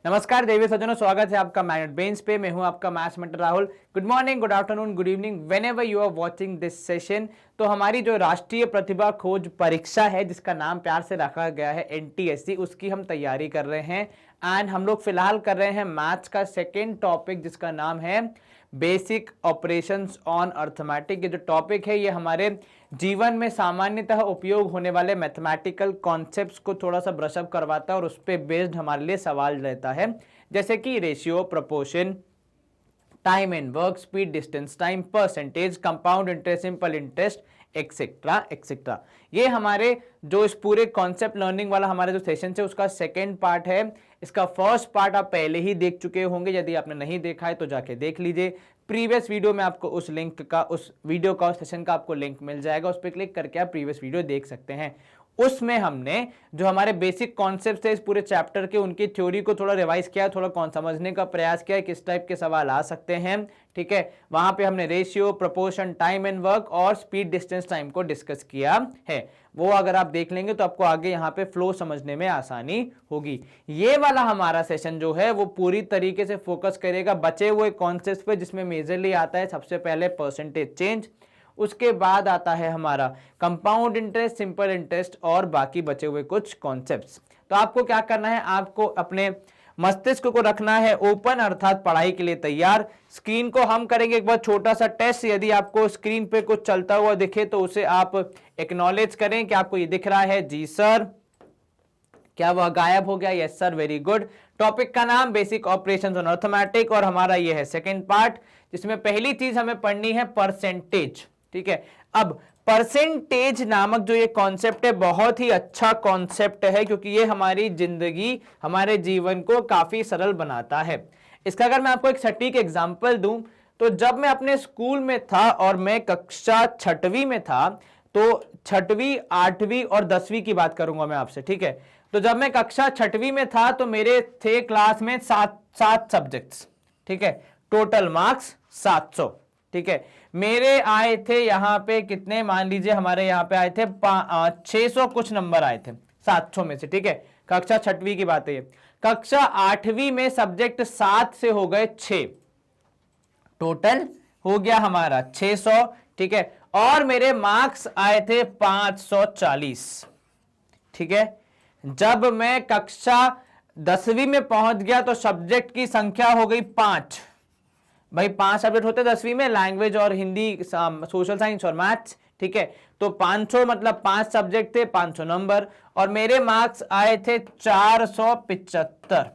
नमस्कार देवी सज्जनों, स्वागत है आपका मैथ बेंच पे। मैं हूं आपका maths mentor Rahul. Good morning, good afternoon, good evening, whenever you are watching this session. तो हमारी जो राष्ट्रीय प्रतिभा खोज परीक्षा है, जिसका नाम प्यार से रखा गया है एनटीएससी, उसकी हम तैयारी कर रहे हैं। एंड हम लोग फिलहाल कर रहे हैं मैथ्स का सेकेंड टॉपिक, जिसका नाम है बेसिक ऑपरेशंस ऑन अर्थमेटिक। ये जो टॉपिक है, ये हमारे जीवन में सामान्यतः उपयोग होने वाले मैथमेटिकल कॉन्सेप्ट्स को थोड़ा सा ब्रशअप करवाता है और उस पर बेस्ड हमारे लिए सवाल रहता है, जैसे कि ratio, proportion, time and work, speed, distance, time, percentage, compound interest, simple interest, etcetera etcetera. ये हमारे जो इस पूरे कॉन्सेप्ट लर्निंग वाला हमारे जो सेशन है, उसका सेकेंड पार्ट है। इसका फर्स्ट पार्ट आप पहले ही देख चुके होंगे। यदि आपने नहीं देखा है तो जाके देख लीजिए। प्रीवियस वीडियो में आपको उस लिंक का, उस वीडियो का, उस सेशन का आपको लिंक मिल जाएगा। उस पर क्लिक करके आप प्रीवियस वीडियो देख सकते हैं। उसमें हमने जो हमारे बेसिक कॉन्सेप्ट है इस पूरे चैप्टर के, उनकी थ्योरी को थोड़ा रिवाइज किया, थोड़ा कौन समझने का प्रयास किया, किस टाइप के सवाल आ सकते हैं। ठीक है, वहां पे हमने ratio, proportion, time and work और स्पीड, डिस्टेंस, टाइम को डिस्कस किया है। वो अगर आप देख लेंगे तो आपको आगे यहाँ पे फ्लो समझने में आसानी होगी। ये वाला हमारा सेशन जो है वो पूरी तरीके से फोकस करेगा बचे हुए कॉन्सेप्ट पे, जिसमें मेजरली आता है सबसे पहले परसेंटेज चेंज, उसके बाद आता है हमारा कंपाउंड इंटरेस्ट, सिंपल इंटरेस्ट और बाकी बचे हुए कुछ कॉन्सेप्ट्स। तो आपको क्या करना है, आपको अपने मस्तिष्क को रखना है ओपन, अर्थात पढ़ाई के लिए तैयार। स्क्रीन को हम करेंगे एक बार छोटा सा टेस्ट। यदि आपको स्क्रीन पे कुछ चलता हुआ दिखे तो उसे आप एक्नॉलेज करें कि आपको ये दिख रहा है। जी सर। क्या वह गायब हो गया? Yes sir, very good. Topic का नाम बेसिक ऑपरेशंस ऑन अर्थमेटिक और हमारा ये है सेकेंड पार्ट, जिसमें पहली चीज हमें पढ़नी है परसेंटेज। ठीक है, अब परसेंटेज नामक जो ये कॉन्सेप्ट है, बहुत ही अच्छा कॉन्सेप्ट है, क्योंकि ये हमारी जिंदगी, हमारे जीवन को काफी सरल बनाता है। इसका अगर मैं आपको एक सटीक एग्जांपल दूं, तो जब मैं अपने स्कूल में था और मैं कक्षा 6वीं में था, तो 6वीं, 8वीं और 10वीं की बात करूंगा मैं आपसे। ठीक है, तो जब मैं कक्षा 6वीं में था तो मेरे थे क्लास में सात सब्जेक्ट्स। ठीक है, टोटल मार्क्स 700। ठीक है, मेरे आए थे यहाँ पे कितने, मान लीजिए हमारे यहाँ पे आए थे 600 कुछ नंबर आए थे 700 में से। ठीक है, कक्षा 6वीं की बात है। कक्षा 8वीं में सब्जेक्ट 7 से हो गए 6, टोटल हो गया हमारा 600। ठीक है, और मेरे मार्क्स आए थे 540। ठीक है, जब मैं कक्षा 10वीं में पहुंच गया तो सब्जेक्ट की संख्या हो गई 5। भाई 5 सब्जेक्ट होते 10वीं में, लैंग्वेज और हिंदी, सोशल साइंस और मैथ्स। ठीक है, तो 500 मतलब 5 सब्जेक्ट थे, 500 नंबर, और मेरे मार्क्स आए थे 475।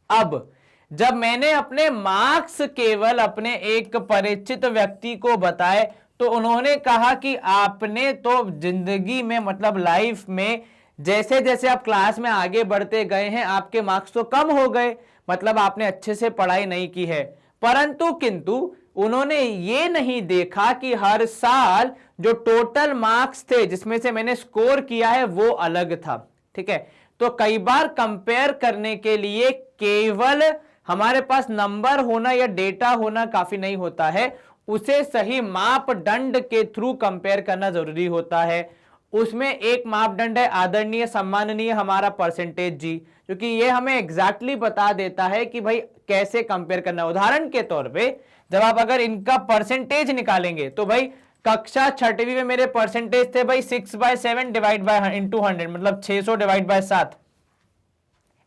अब जब मैंने अपने मार्क्स केवल अपने एक परिचित व्यक्ति को बताए, तो उन्होंने कहा कि आपने तो जिंदगी में, मतलब लाइफ में, जैसे जैसे आप क्लास में आगे बढ़ते गए हैं, आपके मार्क्स तो कम हो गए, मतलब आपने अच्छे से पढ़ाई नहीं की है। परंतु किंतु उन्होंने ये नहीं देखा कि हर साल जो टोटल मार्क्स थे, जिसमें से मैंने स्कोर किया है, वो अलग था। ठीक है, तो कई बार कंपेयर करने के लिए केवल हमारे पास नंबर होना या डेटा होना काफी नहीं होता है, उसे सही मापदंड के थ्रू कंपेयर करना जरूरी होता है। उसमें एक मापदंड है आदरणीय, सम्माननीय, हमारा परसेंटेज जी, क्योंकि ये हमें एग्जैक्टली बता देता है कि भाई कैसे कंपेयर करना। उदाहरण के तौर पे जब आप अगर इनका परसेंटेज निकालेंगे, तो भाई कक्षा 6वीं में मेरे परसेंटेज थे भाई 6/7 डिवाइड बाय इंटू 100, मतलब 600 डिवाइड बाय 7,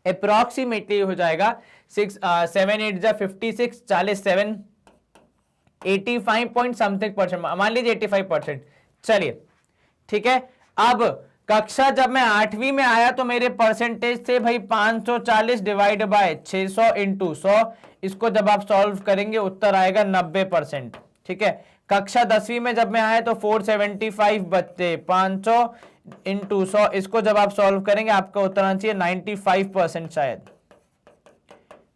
अप्रोक्सीमेटली हो जाएगा 7 8 56, 40 7 85 पॉइंट समथिंग परसेंट, मान लीजिए 85%। चलिए ठीक है, अब कक्षा जब मैं 8वीं में आया तो मेरे परसेंटेज थे भाई 540 डिवाइड बाय 600 इंटू 100। इसको जब आप सॉल्व करेंगे उत्तर आएगा 90%। ठीक है, कक्षा 10वीं में जब मैं आया तो 475 बचते 500 इंटू 100। इसको जब आप सॉल्व करेंगे आपका उत्तर आना चाहिए 95% शायद।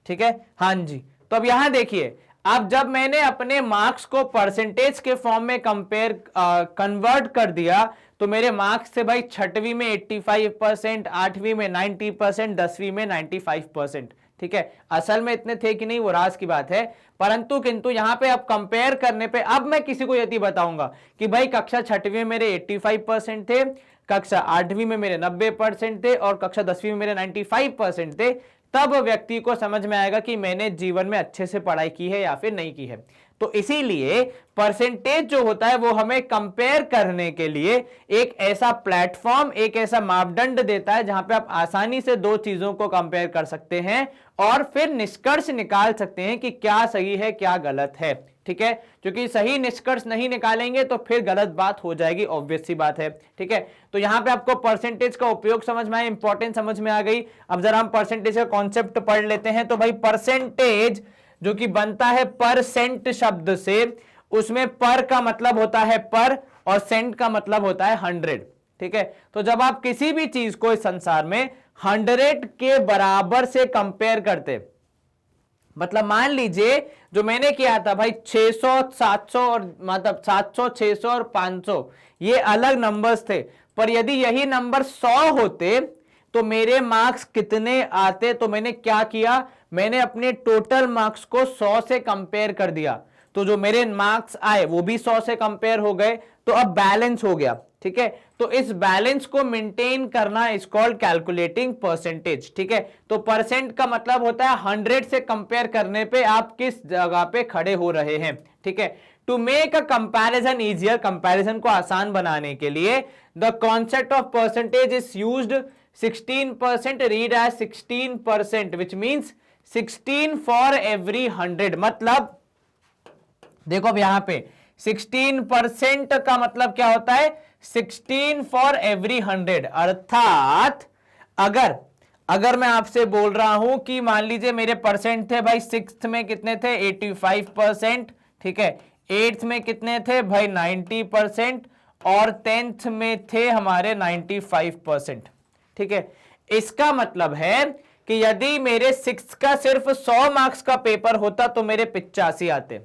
ठीक है, हाँ जी। तो अब यहां देखिए, अब जब मैंने अपने मार्क्स को परसेंटेज के फॉर्म में कन्वर्ट कर दिया, तो मेरे मार्क्स थे भाई 6वीं में 85%, 8वीं में 90%, 10वीं में 95%। ठीक है, असल में इतने थे कि नहीं वो राज की बात है, परंतु किंतु यहां पे अब कंपेयर करने पे, अब मैं किसी को यदि बताऊंगा कि भाई कक्षा 6वीं में मेरे 85% थे, कक्षा 8वीं में मेरे 90% थे और कक्षा 10वीं में मेरे 95% थे, तब व्यक्ति को समझ में आएगा कि मैंने जीवन में अच्छे से पढ़ाई की है या फिर नहीं की है। तो इसीलिए परसेंटेज जो होता है वो हमें कंपेयर करने के लिए एक ऐसा प्लेटफॉर्म, एक ऐसा मापदंड देता है जहां पे आप आसानी से दो चीजों को कंपेयर कर सकते हैं और फिर निष्कर्ष निकाल सकते हैं कि क्या सही है क्या गलत है। ठीक है, क्योंकि सही निष्कर्ष नहीं निकालेंगे तो फिर गलत बात हो जाएगी, ऑब्वियस सी बात है। ठीक है, तो यहां पे आपको परसेंटेज का उपयोग समझ में आया, इंपॉर्टेंस समझ में आ गई। अब जरा हम परसेंटेज का कॉन्सेप्ट पढ़ लेते हैं। तो भाई परसेंटेज जो कि बनता है परसेंट शब्द से, उसमें पर का मतलब होता है पर और सेंट का मतलब होता है 100। ठीक है, तो जब आप किसी भी चीज को इस संसार में 100 के बराबर से कंपेयर करते, मतलब मान लीजिए जो मैंने किया था भाई 600 700 और मतलब 700 600 और 500 ये अलग नंबर्स थे, पर यदि यही नंबर 100 होते तो मेरे मार्क्स कितने आते। तो मैंने क्या किया, मैंने अपने टोटल मार्क्स को 100 से कंपेयर कर दिया, तो जो मेरे मार्क्स आए वो भी 100 से कंपेयर हो गए, तो अब बैलेंस हो गया। ठीक है, तो इस बैलेंस को मेंटेन करना इज कॉल्ड कैलकुलेटिंग परसेंटेज। ठीक है, तो परसेंट का मतलब होता है 100 से कंपेयर करने पे आप किस जगह पे खड़े हो रहे हैं। ठीक है, to make a comparison easier, comparison को आसान बनाने के लिए the concept of percentage is used 16% read as 16%, which means 16 for every 100। मतलब देखो अब यहां पे 16% का मतलब क्या होता है, 16 फॉर एवरी 100। अर्थात अगर मैं आपसे बोल रहा हूं कि मान लीजिए मेरे परसेंट थे भाई 6th में कितने थे 85%, ठीक है, 8th में कितने थे भाई 90% और 10th में थे हमारे 95%। ठीक है, इसका मतलब है कि यदि मेरे 6th का सिर्फ 100 मार्क्स का पेपर होता तो मेरे 85 आते।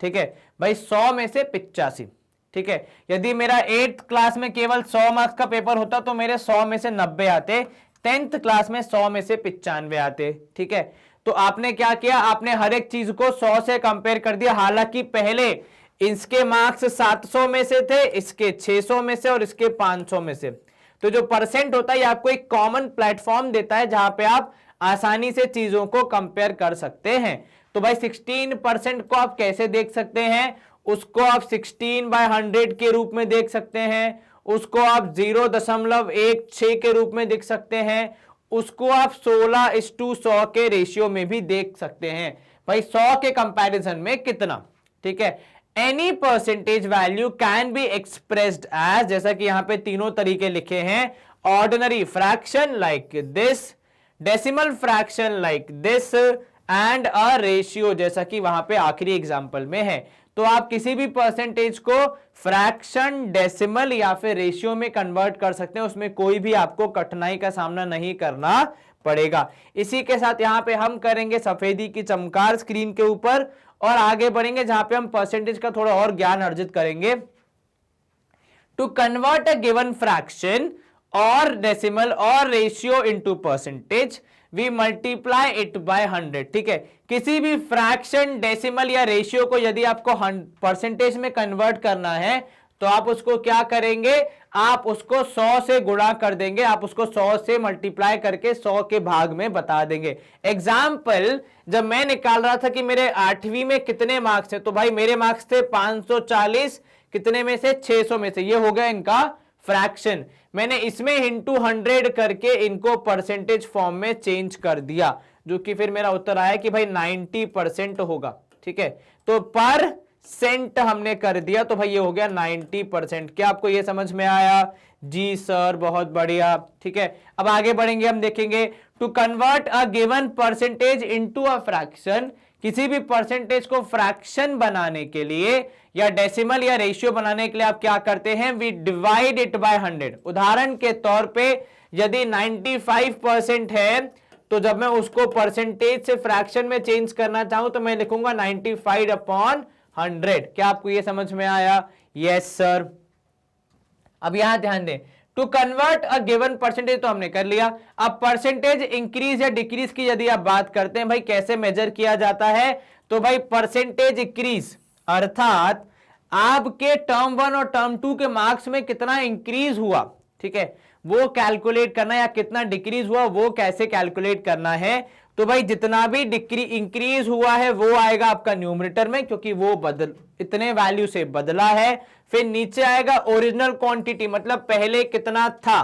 ठीक है भाई, 100 में से 85। ठीक है, यदि मेरा 8th क्लास में केवल 100 मार्क्स का पेपर होता तो मेरे 100 में से 90 आते, 10th क्लास में 100 में से 95 आते। ठीक है, तो आपने क्या किया, आपने हर एक चीज को 100 से कंपेयर कर दिया। हालांकि पहले इसके मार्क्स 700 में से थे, इसके 600 में से और इसके 500 में से। तो जो परसेंट होता है ये आपको एक कॉमन प्लेटफॉर्म देता है जहां पे आप आसानी से चीजों को कंपेयर कर सकते हैं। तो भाई 16% को आप कैसे देख सकते हैं, उसको आप 16/100 के रूप में देख सकते हैं, उसको आप 0.16 के रूप में देख सकते हैं, उसको आप 16:100 के रेशियो में भी देख सकते हैं। भाई 100 के कंपैरिजन में कितना। ठीक है, any percentage value can be expressed as, जैसा कि यहां पे तीनों तरीके लिखे हैं, ordinary fraction like this, decimal fraction like this and a ratio, जैसा कि वहां पे आखिरी एग्जांपल में है। तो आप किसी भी परसेंटेज को फ्रैक्शन, डेसिमल या फिर रेशियो में कन्वर्ट कर सकते हैं, उसमें कोई भी आपको कठिनाई का सामना नहीं करना पड़ेगा। इसी के साथ यहां पे हम करेंगे सफेदी की चमकार स्क्रीन के ऊपर और आगे बढ़ेंगे जहां पे हम परसेंटेज का थोड़ा और ज्ञान अर्जित करेंगे। To convert a given fraction or decimal or ratio into percentage we multiply it by 100। ठीक है, किसी भी फ्रैक्शन, डेसिमल या रेशियो को यदि आपको परसेंटेज में कन्वर्ट करना है तो आप उसको क्या करेंगे, आप उसको 100 से गुणा कर देंगे, आप उसको 100 से मल्टीप्लाई करके 100 के भाग में बता देंगे। एग्जाम्पल, जब मैं निकाल रहा था कि मेरे 8वीं में कितने मार्क्स थे, तो भाई मेरे मार्क्स थे 540, कितने में से 600 में से, ये हो गया इनका फ्रैक्शन। मैंने इसमें इंटू 100 करके इनको परसेंटेज फॉर्म में चेंज कर दिया, जो कि फिर मेरा उत्तर आया कि भाई 90% होगा। ठीक है, तो पर सेंट हमने कर दिया, तो भाई ये हो गया 90%। क्या आपको ये समझ में आया? जी सर, बहुत बढ़िया। ठीक है, अब आगे बढ़ेंगे, हम देखेंगे to convert a given percentage into a fraction, किसी भी परसेंटेज को फ्रैक्शन बनाने के लिए या डेसिमल या रेशियो बनाने के लिए आप क्या करते हैं, वी डिवाइड इट बाय 100। उदाहरण के तौर पे यदि 95% है तो जब मैं उसको परसेंटेज से फ्रैक्शन में चेंज करना चाहूं तो मैं लिखूंगा 95/100। क्या आपको यह समझ में आया? Yes sir. अब यहां ध्यान दें, to convert a given percentage तो हमने कर लिया। अब परसेंटेज इंक्रीज या डिक्रीज की यदि आप बात करते हैं, भाई कैसे मेजर किया जाता है, तो भाई परसेंटेज इंक्रीज अर्थात आपके टर्म 1 और टर्म 2 के मार्क्स में कितना इंक्रीज हुआ, ठीक है, वो कैलकुलेट करना, या कितना डिक्रीज हुआ वो कैसे कैलकुलेट करना है। तो भाई जितना भी इंक्रीज हुआ है वो आएगा आपका न्यूमरेटर में, क्योंकि वो इतने वैल्यू से बदला है। फिर नीचे आएगा ओरिजिनल क्वांटिटी, मतलब पहले कितना था।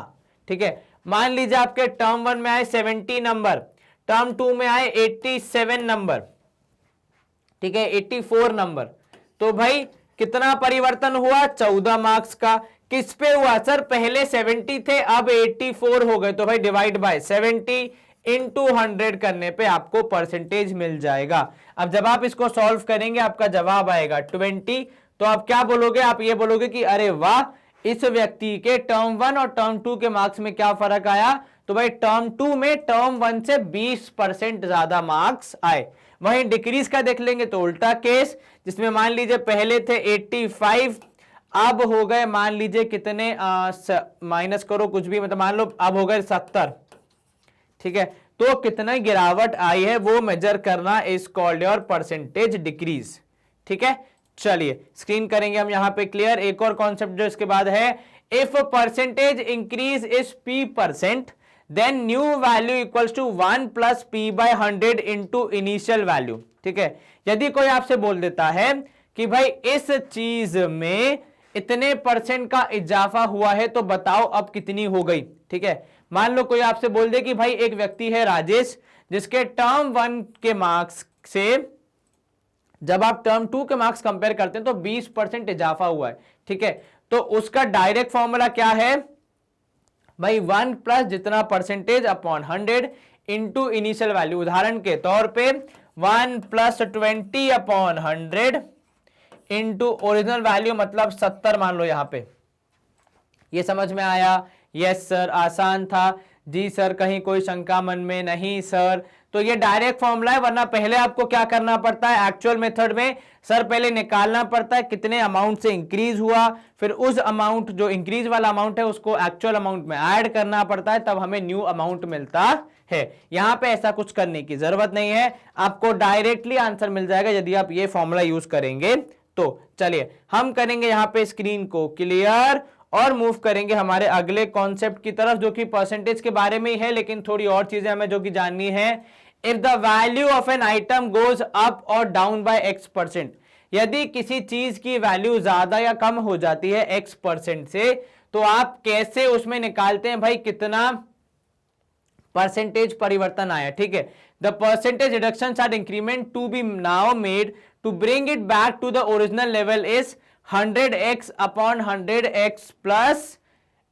ठीक है, मान लीजिए आपके टर्म 1 में आए 70 नंबर, टर्म 2 में आए 87 नंबर, ठीक है 84 नंबर। तो भाई कितना परिवर्तन हुआ, 14 मार्क्स का। किस पे हुआ सर, पहले 70 थे अब 84 हो गए, तो भाई डिवाइड बाय 70 इंटू 100 करने पे आपको परसेंटेज मिल जाएगा। अब जब आप इसको सॉल्व करेंगे आपका जवाब आएगा 20। तो आप क्या बोलोगे, आप ये बोलोगे कि अरे वाह, इस व्यक्ति के टर्म 1 और टर्म 2 के मार्क्स में क्या फर्क आया। तो भाई टर्म 2 में टर्म 1 से 20% ज्यादा मार्क्स आए। वहीं डिक्रीज का देख लेंगे तो उल्टा केस, जिसमें मान लीजिए पहले थे 85, अब हो गए मान लीजिए कितने, माइनस करो कुछ भी, मतलब मान लो अब हो गए 70। ठीक है, तो कितना गिरावट आई है वो मेजर करना is called your percentage decrease. ठीक है, चलिए स्क्रीन करेंगे हम यहां पे क्लियर। एक और कॉन्सेप्ट जो इसके बाद है, if percentage increase is p%, then new value equals to 1 plus p by 100 into initial value. ठीक है, यदि कोई आपसे बोल देता है कि भाई इस चीज में इतने % का इजाफा हुआ है तो बताओ अब कितनी हो गई। ठीक है, मान लो कोई आपसे बोल दे कि भाई एक व्यक्ति है राजेश, जिसके टर्म 1 के मार्क्स से जब आप टर्म 2 के मार्क्स कंपेयर करते हैं तो 20% इजाफा हुआ है। ठीक है, तो उसका डायरेक्ट फॉर्मूला क्या है भाई, 1 प्लस जितना percentage upon 100 into initial value. उदाहरण के तौर पे 1 plus 20 upon 100 into original value, मतलब 70 मान लो यहां पे। ये समझ में आया? यस सर, आसान था। जी सर, कहीं कोई शंका मन में? नहीं सर। तो ये डायरेक्ट फॉर्मूला है, वरना पहले आपको क्या करना पड़ता है एक्चुअल मेथड में, सर पहले निकालना पड़ता है कितने अमाउंट से इंक्रीज हुआ, फिर उस अमाउंट जो इंक्रीज वाला अमाउंट है उसको एक्चुअल अमाउंट में ऐड करना पड़ता है, तब हमें न्यू अमाउंट मिलता है। यहां पे ऐसा कुछ करने की जरूरत नहीं है, आपको डायरेक्टली आंसर मिल जाएगा यदि आप ये फॉर्मूला यूज करेंगे तो। चलिए हम करेंगे यहां पे स्क्रीन को क्लियर और मूव करेंगे हमारे अगले कॉन्सेप्ट की तरफ, जो कि परसेंटेज के बारे में ही है, लेकिन थोड़ी और चीजें हमें जो कि जाननी है। If the value of an item goes up और डाउन बाय x%, यदि किसी चीज की वैल्यू ज्यादा या कम हो जाती है x% से, तो आप कैसे उसमें निकालते हैं भाई कितना परसेंटेज परिवर्तन आया। ठीक है, the percentage reduction or increment to be now made to bring it back to the original level is 100x upon 100x plus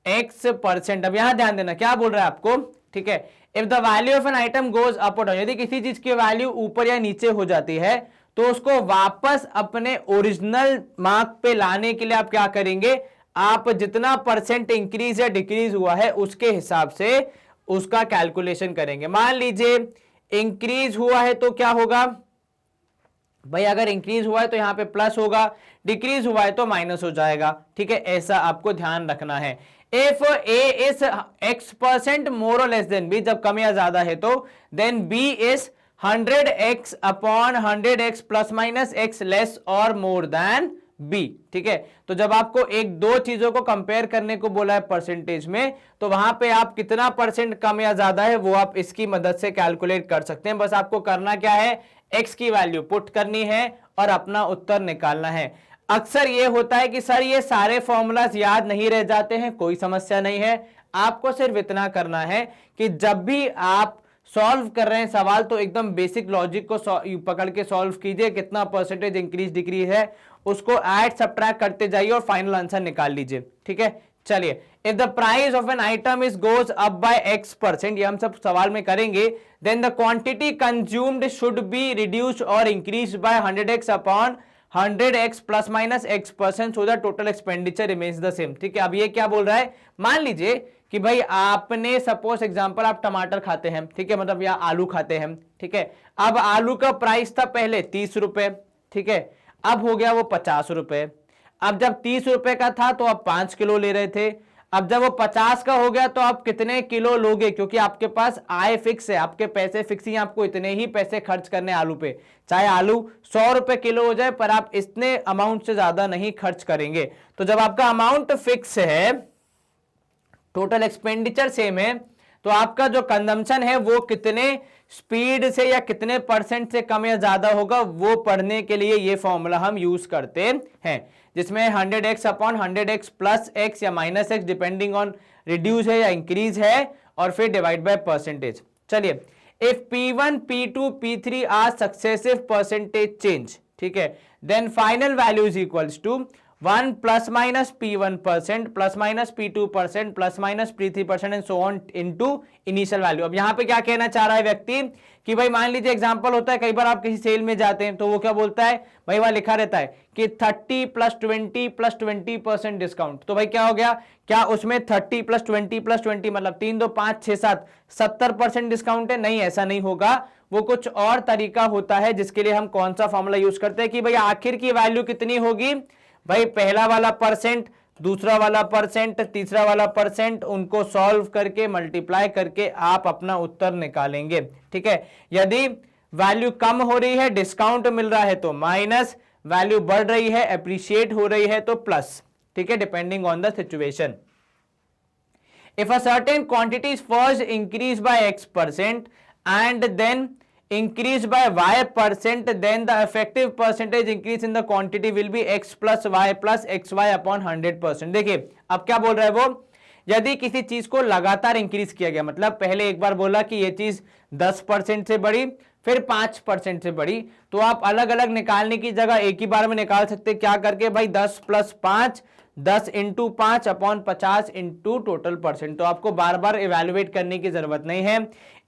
x%। अब यहां ध्यान देना क्या बोल रहा है आपको। ठीक है, if the value of an item goes up और डाउन, यदि किसी चीज की वैल्यू ऊपर या नीचे हो जाती है तो उसको वापस अपने ओरिजिनल मार्क पे लाने के लिए आप क्या करेंगे, आप जितना % इंक्रीज या डिक्रीज हुआ है उसके हिसाब से उसका कैलकुलेशन करेंगे। मान लीजिए इंक्रीज हुआ है तो क्या होगा भाई, अगर इंक्रीज हुआ है तो यहां पे प्लस होगा, डिक्रीज हुआ है तो माइनस हो जाएगा। ठीक है, ऐसा आपको ध्यान रखना है। इफ ए इज x% मोर और लेस देन बी, जब कम या ज्यादा है तो then B is 100x upon 100x plus minus x less or more then B. ठीक है, तो जब आपको एक दो चीजों को कंपेयर करने को बोला है परसेंटेज में, तो वहां पे आप कितना % कम या ज्यादा है वो आप इसकी मदद से कैलकुलेट कर सकते हैं। बस आपको करना क्या है, x की वैल्यू पुट करनी है और अपना उत्तर निकालना है। अक्सर ये होता है कि सर ये सारे फॉर्मूलाज याद नहीं रह जाते हैं, कोई समस्या नहीं है। आपको सिर्फ इतना करना है कि जब भी आप सॉल्व कर रहे हैं सवाल तो एकदम बेसिक लॉजिक को पकड़ के सॉल्व कीजिए, कितना % इंक्रीज डिक्रीज है उसको ऐड सब्ट्रैक्ट करते जाइए और फाइनल आंसर निकाल लीजिए। ठीक है, चलिए if the price of an item is goes up by x%, ये हम सब सवाल में करेंगे, then the quantity consumed should be reduced और increase by 100x upon 100x plus minus x% so the total expenditure remains the same. ठीक है, अब ये क्या बोल रहा है, मान लीजिए कि भाई आपने सपोज एग्जांपल आप टमाटर खाते हैं, ठीक है, मतलब या आलू खाते हैं। ठीक है, अब आलू का प्राइस था पहले 30 रुपए, ठीक है, अब हो गया वो 50 रुपए। अब जब 30 रुपए का था तो आप 5 किलो ले रहे थे, अब जब वो 50 का हो गया तो आप कितने किलो लोगे, क्योंकि आपके पास आय फिक्स है, आपके पैसे फिक्स ही, आपको इतने ही पैसे खर्च करने आलू पे, चाहे आलू 100 रुपए किलो हो जाए पर आप इतने अमाउंट से ज्यादा नहीं खर्च करेंगे। तो जब आपका अमाउंट फिक्स है टोटल एक्सपेंडिचर सेम है, तो आपका जो कंजम्पशन है वो कितने स्पीड से या कितने परसेंट से कम या ज्यादा होगा, वो पढ़ने के लिए ये फॉर्मूला हम यूज करते हैं, जिसमें 100x upon 100x plus x या minus x depending on reduce है या इंक्रीज है, और फिर डिवाइड बाय परसेंटेज। चलिए, if P1, P2, P3 are successive percentage change, ठीक है, then final value is equals to 1 plus minus P1% plus minus P2% plus minus P3% and so on into initial value. अब यहां पे क्या कहना चाह रहा है व्यक्ति कि भाई मान लीजिए एग्जांपल होता है, कई बार आप किसी सेल में जाते हैं तो वो क्या बोलता है भाई, वहां लिखा रहता है कि 30 प्लस 20 प्लस 20% डिस्काउंट। तो भाई क्या हो गया, क्या उसमें 30 प्लस 20 प्लस 20 मतलब 3 2 5 6 7 70% डिस्काउंट है? नहीं, ऐसा नहीं होगा, वो कुछ और तरीका होता है, जिसके लिए हम कौन सा फॉर्मूला यूज करते हैं कि भाई आखिर की वैल्यू कितनी होगी, भाई पहला वाला परसेंट, दूसरा वाला परसेंट, तीसरा वाला परसेंट, उनको सॉल्व करके मल्टीप्लाई करके आप अपना उत्तर निकालेंगे, ठीक है। यदि वैल्यू कम हो रही है, डिस्काउंट मिल रहा है तो माइनस, वैल्यू बढ़ रही है, एप्रिशिएट हो रही है तो प्लस, ठीक है, depending on the situation. If a certain quantity is first increase by x% and then increase by y%, then the effective percentage increase in the quantity will be x plus xy upon 100%। देखिए अब क्या बोल रहा है वो, यदि किसी चीज को लगातार इंक्रीज किया गया, मतलब पहले एक बार बोला कि ये चीज 10% से बढ़ी, फिर 5% से बढ़ी, तो आप अलग अलग निकालने की जगह एक ही बार में निकाल सकते, क्या करके भाई 10 plus 5, 10 into 5 upon 50 into total percent. तो आपको बार बार इवेल्युएट करने की जरूरत नहीं है,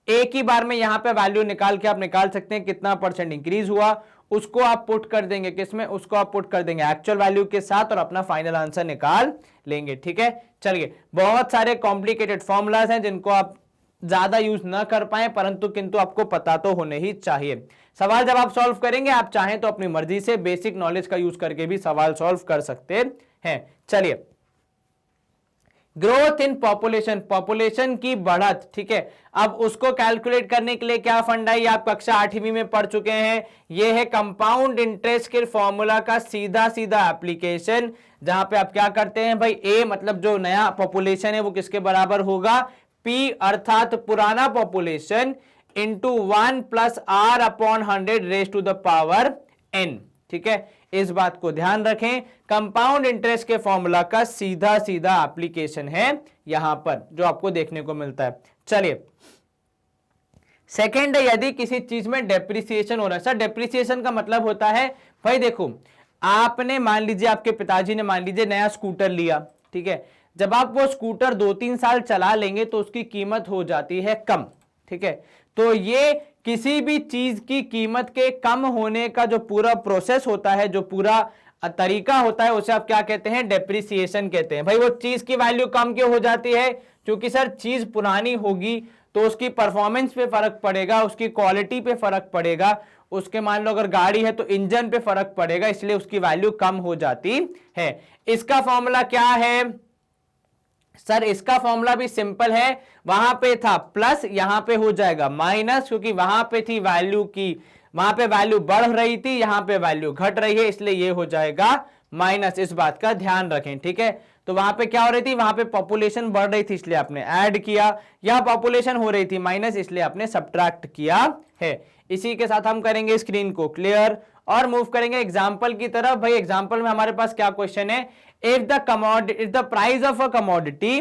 एक ही बार में यहां पे वैल्यू निकाल के आप निकाल सकते हैं कितना परसेंट इंक्रीज हुआ, उसको आप पुट कर देंगे किसमें, उसको आप पुट कर देंगे एक्चुअल वैल्यू के साथ और अपना फाइनल आंसर निकाल लेंगे, ठीक है। चलिए, बहुत सारे कॉम्प्लिकेटेड फॉर्मूलाज हैं जिनको आप ज्यादा यूज ना कर पाए, परंतु किंतु आपको पता तो होने ही चाहिए। सवाल जब आप सॉल्व करेंगे, आप चाहें तो अपनी मर्जी से बेसिक नॉलेज का यूज करके भी सवाल सॉल्व कर सकते हैं। चलिए, ग्रोथ इन पॉपुलेशन, पॉपुलेशन की बढ़त, ठीक है, अब उसको कैलकुलेट करने के लिए क्या फंडा है, आप कक्षा 8वीं में पढ़ चुके हैं, ये है कंपाउंड इंटरेस्ट के फॉर्मूला का सीधा सीधा एप्लीकेशन, जहां पे आप क्या करते हैं भाई, ए मतलब जो नया पॉपुलेशन है वो किसके बराबर होगा, पी अर्थात पुराना population into 1 plus R upon 100 raise to the power n, ठीक है, इस बात को ध्यान रखें। कंपाउंड इंटरेस्ट के फॉर्मूला का सीधा सीधा एप्लीकेशन है यहां पर जो आपको देखने को मिलता है। चलिए, सेकंड है, यदि किसी चीज में डेप्रिसिएशन हो रहा है। सर डेप्रिसिएशन का मतलब होता है भाई देखो, आपने मान लीजिए आपके पिताजी ने मान लीजिए नया स्कूटर लिया, ठीक है, जब आप वो स्कूटर 2-3 साल चला लेंगे तो उसकी कीमत हो जाती है कम, ठीक है। तो ये किसी भी चीज की कीमत के कम होने का जो पूरा प्रोसेस होता है, जो पूरा तरीका होता है, उसे आप क्या कहते हैं, डेप्रिसिएशन कहते हैं। भाई वो चीज की वैल्यू कम क्यों हो जाती है, क्योंकि सर चीज पुरानी होगी तो उसकी परफॉर्मेंस पे फर्क पड़ेगा, उसकी क्वालिटी पे फर्क पड़ेगा, उसके मान लो अगर गाड़ी है तो इंजन पे फर्क पड़ेगा, इसलिए उसकी वैल्यू कम हो जाती है। इसका फॉर्मूला क्या है सर, इसका फॉर्मूला भी सिंपल है, वहां पे था प्लस, यहां पे हो जाएगा माइनस, क्योंकि वहां पे थी वैल्यू की, वहां पे वैल्यू बढ़ रही थी, यहां पे वैल्यू घट रही है, इसलिए ये हो जाएगा माइनस। इस बात का ध्यान रखें, ठीक है। तो वहां पे क्या हो रही थी, वहां पे पॉपुलेशन बढ़ रही थी इसलिए आपने ऐड किया, यहां पॉपुलेशन हो रही थी माइनस, इसलिए आपने सब्ट्रैक्ट किया है। इसी के साथ हम करेंगे स्क्रीन को क्लियर और मूव करेंगे एग्जाम्पल की तरफ। भाई एग्जाम्पल में हमारे पास क्या क्वेश्चन है, if the price of a commodity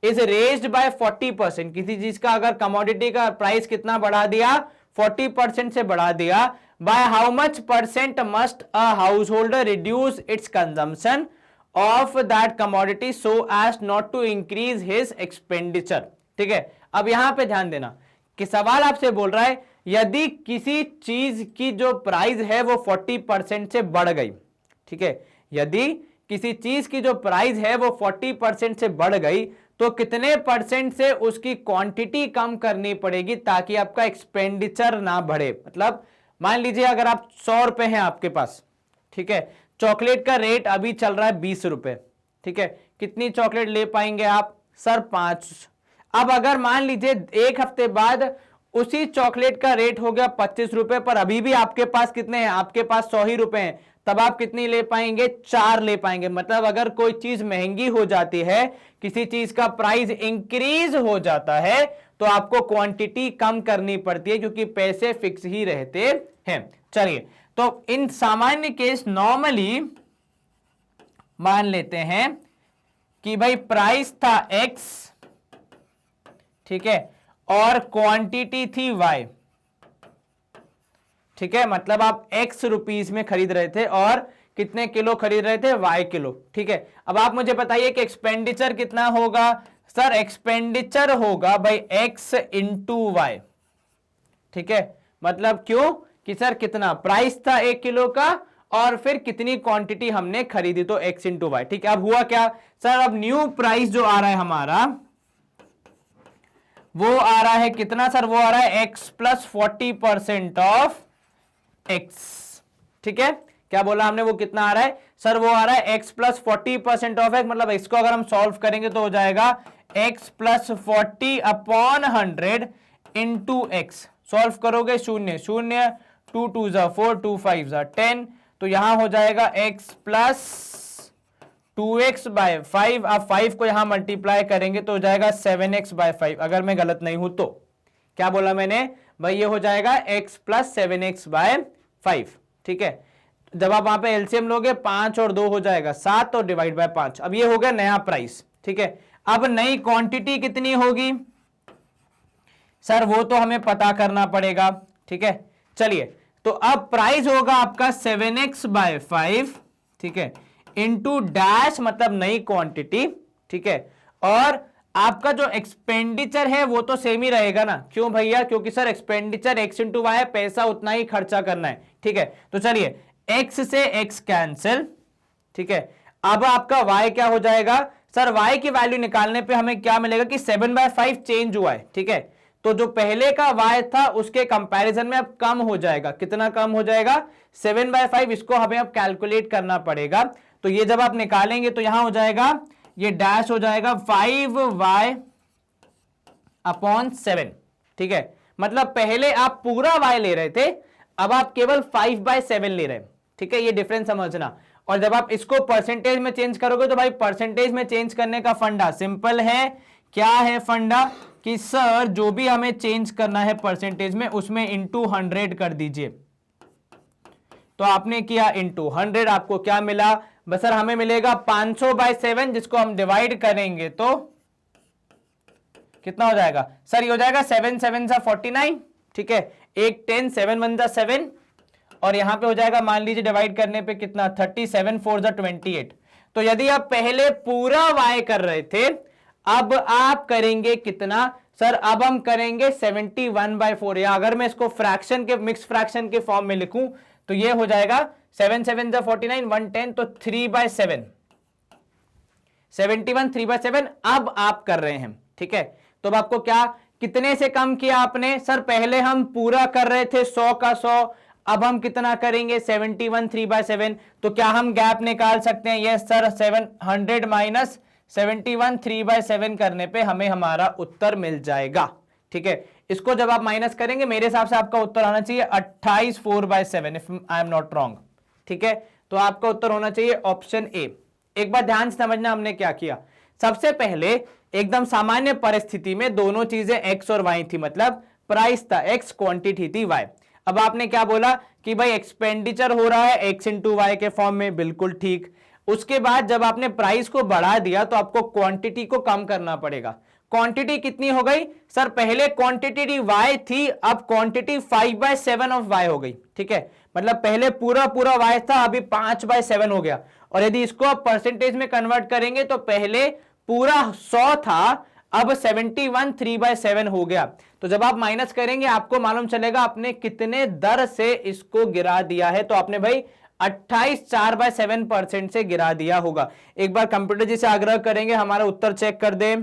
is raised by 40%, किसी चीज का अगर कमोडिटी का प्राइस कितना बढ़ा दिया, 40% से बढ़ा दिया, by how much percent must a householder reduce its consumption of that commodity so as not to increase his expenditure, ठीक है। अब यहां पे ध्यान देना कि सवाल आपसे बोल रहा है, यदि किसी चीज की जो प्राइस है वो 40% से बढ़ गई, ठीक है, यदि किसी चीज की जो प्राइस है वो 40% से बढ़ गई तो कितने परसेंट से उसकी क्वांटिटी कम करनी पड़ेगी ताकि आपका एक्सपेंडिचर ना बढ़े। मतलब मान लीजिए अगर आप 100 रुपए हैं आपके पास, ठीक है, चॉकलेट का रेट अभी चल रहा है 20 रुपए, ठीक है, कितनी चॉकलेट ले पाएंगे आप सर, 5। अब अगर मान लीजिए एक हफ्ते बाद उसी चॉकलेट का रेट हो गया 25 रुपए, पर अभी भी आपके पास कितने हैं, आपके पास 100 ही रुपए हैं, तब आप कितनी ले पाएंगे, 4 ले पाएंगे। मतलब अगर कोई चीज महंगी हो जाती है, किसी चीज का प्राइस इंक्रीज हो जाता है, तो आपको क्वांटिटी कम करनी पड़ती है, क्योंकि पैसे फिक्स ही रहते हैं। चलिए, तो इन सामान्य केस नॉर्मली मान लेते हैं कि भाई प्राइस था x, ठीक है, और क्वांटिटी थी y, ठीक है, मतलब आप x रुपीस में खरीद रहे थे और कितने किलो खरीद रहे थे, y किलो, ठीक है। अब आप मुझे बताइए कि एक्सपेंडिचर कितना होगा। सर एक्सपेंडिचर होगा भाई x इंटू वाई, ठीक है, मतलब क्यों कि सर कितना प्राइस था 1 किलो का और फिर कितनी क्वांटिटी हमने खरीदी, तो x इंटू वाई, ठीक है। अब हुआ क्या सर, अब न्यू प्राइस जो आ रहा है हमारा, वो आ रहा है कितना सर, वो आ रहा है x प्लस 40% ऑफ x, ठीक है। क्या बोला हमने, वो कितना आ रहा है सर, वो आ रहा है x प्लस 40% ऑफ x, मतलब इसको अगर हम सॉल्व करेंगे तो हो जाएगा x plus 40 upon 100 into x. Solve करोगे शून्य शून्य, 2 2 जा 4, 2 5 जा 10, तो यहां हो जाएगा x प्लस 2x बाय 5। आप 5 को यहां मल्टीप्लाई करेंगे तो हो जाएगा 7x बाय 5, अगर मैं गलत नहीं हूं तो। क्या बोला मैंने भाई, ये हो जाएगा x प्लस 7x बाय 5, ठीक है। जब आप वहां पे एलसीएम लोगे 5 और 2 हो जाएगा 7 और डिवाइड बाय 5। अब ये हो गया नया प्राइस, ठीक है। अब नई क्वांटिटी कितनी होगी सर, वो तो हमें पता करना पड़ेगा, ठीक है। चलिए, तो अब प्राइस होगा आपका 7x बाय 5, ठीक है, इंटू डैश मतलब नई क्वांटिटी, ठीक है, और आपका जो एक्सपेंडिचर है वो तो सेम ही रहेगा ना, क्यों भैया, क्योंकि sir expenditure x into Y है, पैसा उतना ही खर्चा करना है, ठीक है। तो चलिए x से x कैंसिल, ठीक है। अब आपका y क्या हो जाएगा सर, y की वैल्यू निकालने पे हमें क्या मिलेगा कि 7/5 चेंज हुआ है, ठीक है। तो जो पहले का y था उसके कंपैरिजन में अब कम हो जाएगा, कितना कम हो जाएगा, 7/5, इसको हमें अब कैलकुलेट करना पड़ेगा। तो ये जब आप निकालेंगे तो यहां हो जाएगा, ये डैश हो जाएगा 5y अपॉन 7, ठीक है। मतलब पहले आप पूरा y ले रहे थे, अब आप केवल 5/7 ले रहे हैं, ठीक है, ये डिफरेंस समझना। और जब आप इसको परसेंटेज में चेंज करोगे तो भाई परसेंटेज में चेंज करने का फंडा सिंपल है, क्या है फंडा कि सर जो भी हमें चेंज करना है परसेंटेज में उसमें इंटू 100 कर दीजिए। तो आपने किया इंटू 100, आपको क्या मिला, बस सर हमें मिलेगा 500/7, जिसको हम डिवाइड करेंगे तो कितना हो जाएगा सर, ये हो जाएगा 7 7 सा 49, ठीक है, एक 10, 7 1 जा 7, और यहां पे हो जाएगा मान लीजिए डिवाइड करने पे कितना 37 4 जा 28। तो यदि आप पहले पूरा y कर रहे थे, अब आप करेंगे कितना सर, अब हम करेंगे 71/4, या अगर मैं इसको फ्रैक्शन के, मिक्स फ्रैक्शन के फॉर्म में लिखूं तो ये हो जाएगा 7 7 जा 49, 110, तो 3/7, 71 3/7 अब आप कर रहे हैं, ठीक है। तो अब आपको क्या, कितने से कम किया आपने सर, पहले हम पूरा कर रहे थे 100 का 100, अब हम कितना करेंगे 71 3/7। तो क्या हम गैप निकाल सकते हैं, यस सर, 700 माइनस 71 3/7 करने पे हमें हमारा उत्तर मिल जाएगा, ठीक है। इसको जब आप माइनस करेंगे मेरे हिसाब से आपका उत्तर आना चाहिए 28 4/7, if I am not wrong, ठीक है। तो आपका उत्तर होना चाहिए ऑप्शन ए। एक बार ध्यान से समझना हमने क्या किया, सबसे पहले एकदम सामान्य परिस्थिति में दोनों चीजें x और y थी, मतलब प्राइस था x, क्वांटिटी थी y। अब आपने क्या बोला कि भाई एक्सपेंडिचर हो रहा है x इंटू वाई के फॉर्म में, बिल्कुल ठीक। उसके बाद जब आपने प्राइस को बढ़ा दिया तो आपको क्वांटिटी को कम करना पड़ेगा। क्वांटिटी कितनी हो गई सर, पहले क्वांटिटी y थी, अब क्वांटिटी 5/7 ऑफ y हो गई, ठीक है। मतलब पहले पूरा पूरा y था, अभी 5/7 हो गया। और यदि इसको आप परसेंटेज में कन्वर्ट करेंगे तो पहले पूरा 100 था, अब 71 3/7 हो गया। तो जब आप माइनस करेंगे आपको मालूम चलेगा आपने कितने दर से इसको गिरा दिया है, तो आपने भाई 28 4/7% से गिरा दिया होगा। एक बार कंप्यूटर जी से आग्रह करेंगे हमारा उत्तर चेक कर दें।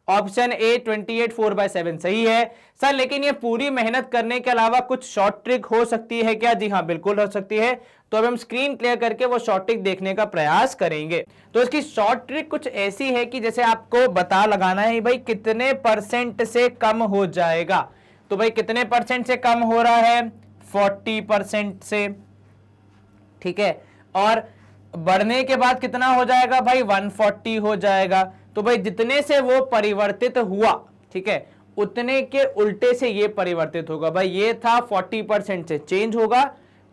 ऑप्शन ए 28 4/7 सही है सर, लेकिन ये पूरी मेहनत करने के अलावा कुछ शॉर्ट ट्रिक हो सकती है क्या? जी हाँ, बिल्कुल हो सकती है। तो अब हम स्क्रीन क्लियर करके वो शॉर्ट ट्रिक देखने का प्रयास करेंगे। तो इसकी शॉर्ट ट्रिक कुछ ऐसी है कि जैसे आपको बता लगाना है भाई कितने % से कम हो जाएगा। तो भाई कितने परसेंट से कम हो रहा है? 40% से, ठीक है। और बढ़ने के बाद कितना हो जाएगा भाई? 140 हो जाएगा। तो भाई जितने से वो परिवर्तित हुआ, ठीक है, उतने के उल्टे से ये परिवर्तित होगा। भाई ये था 40% से चेंज होगा,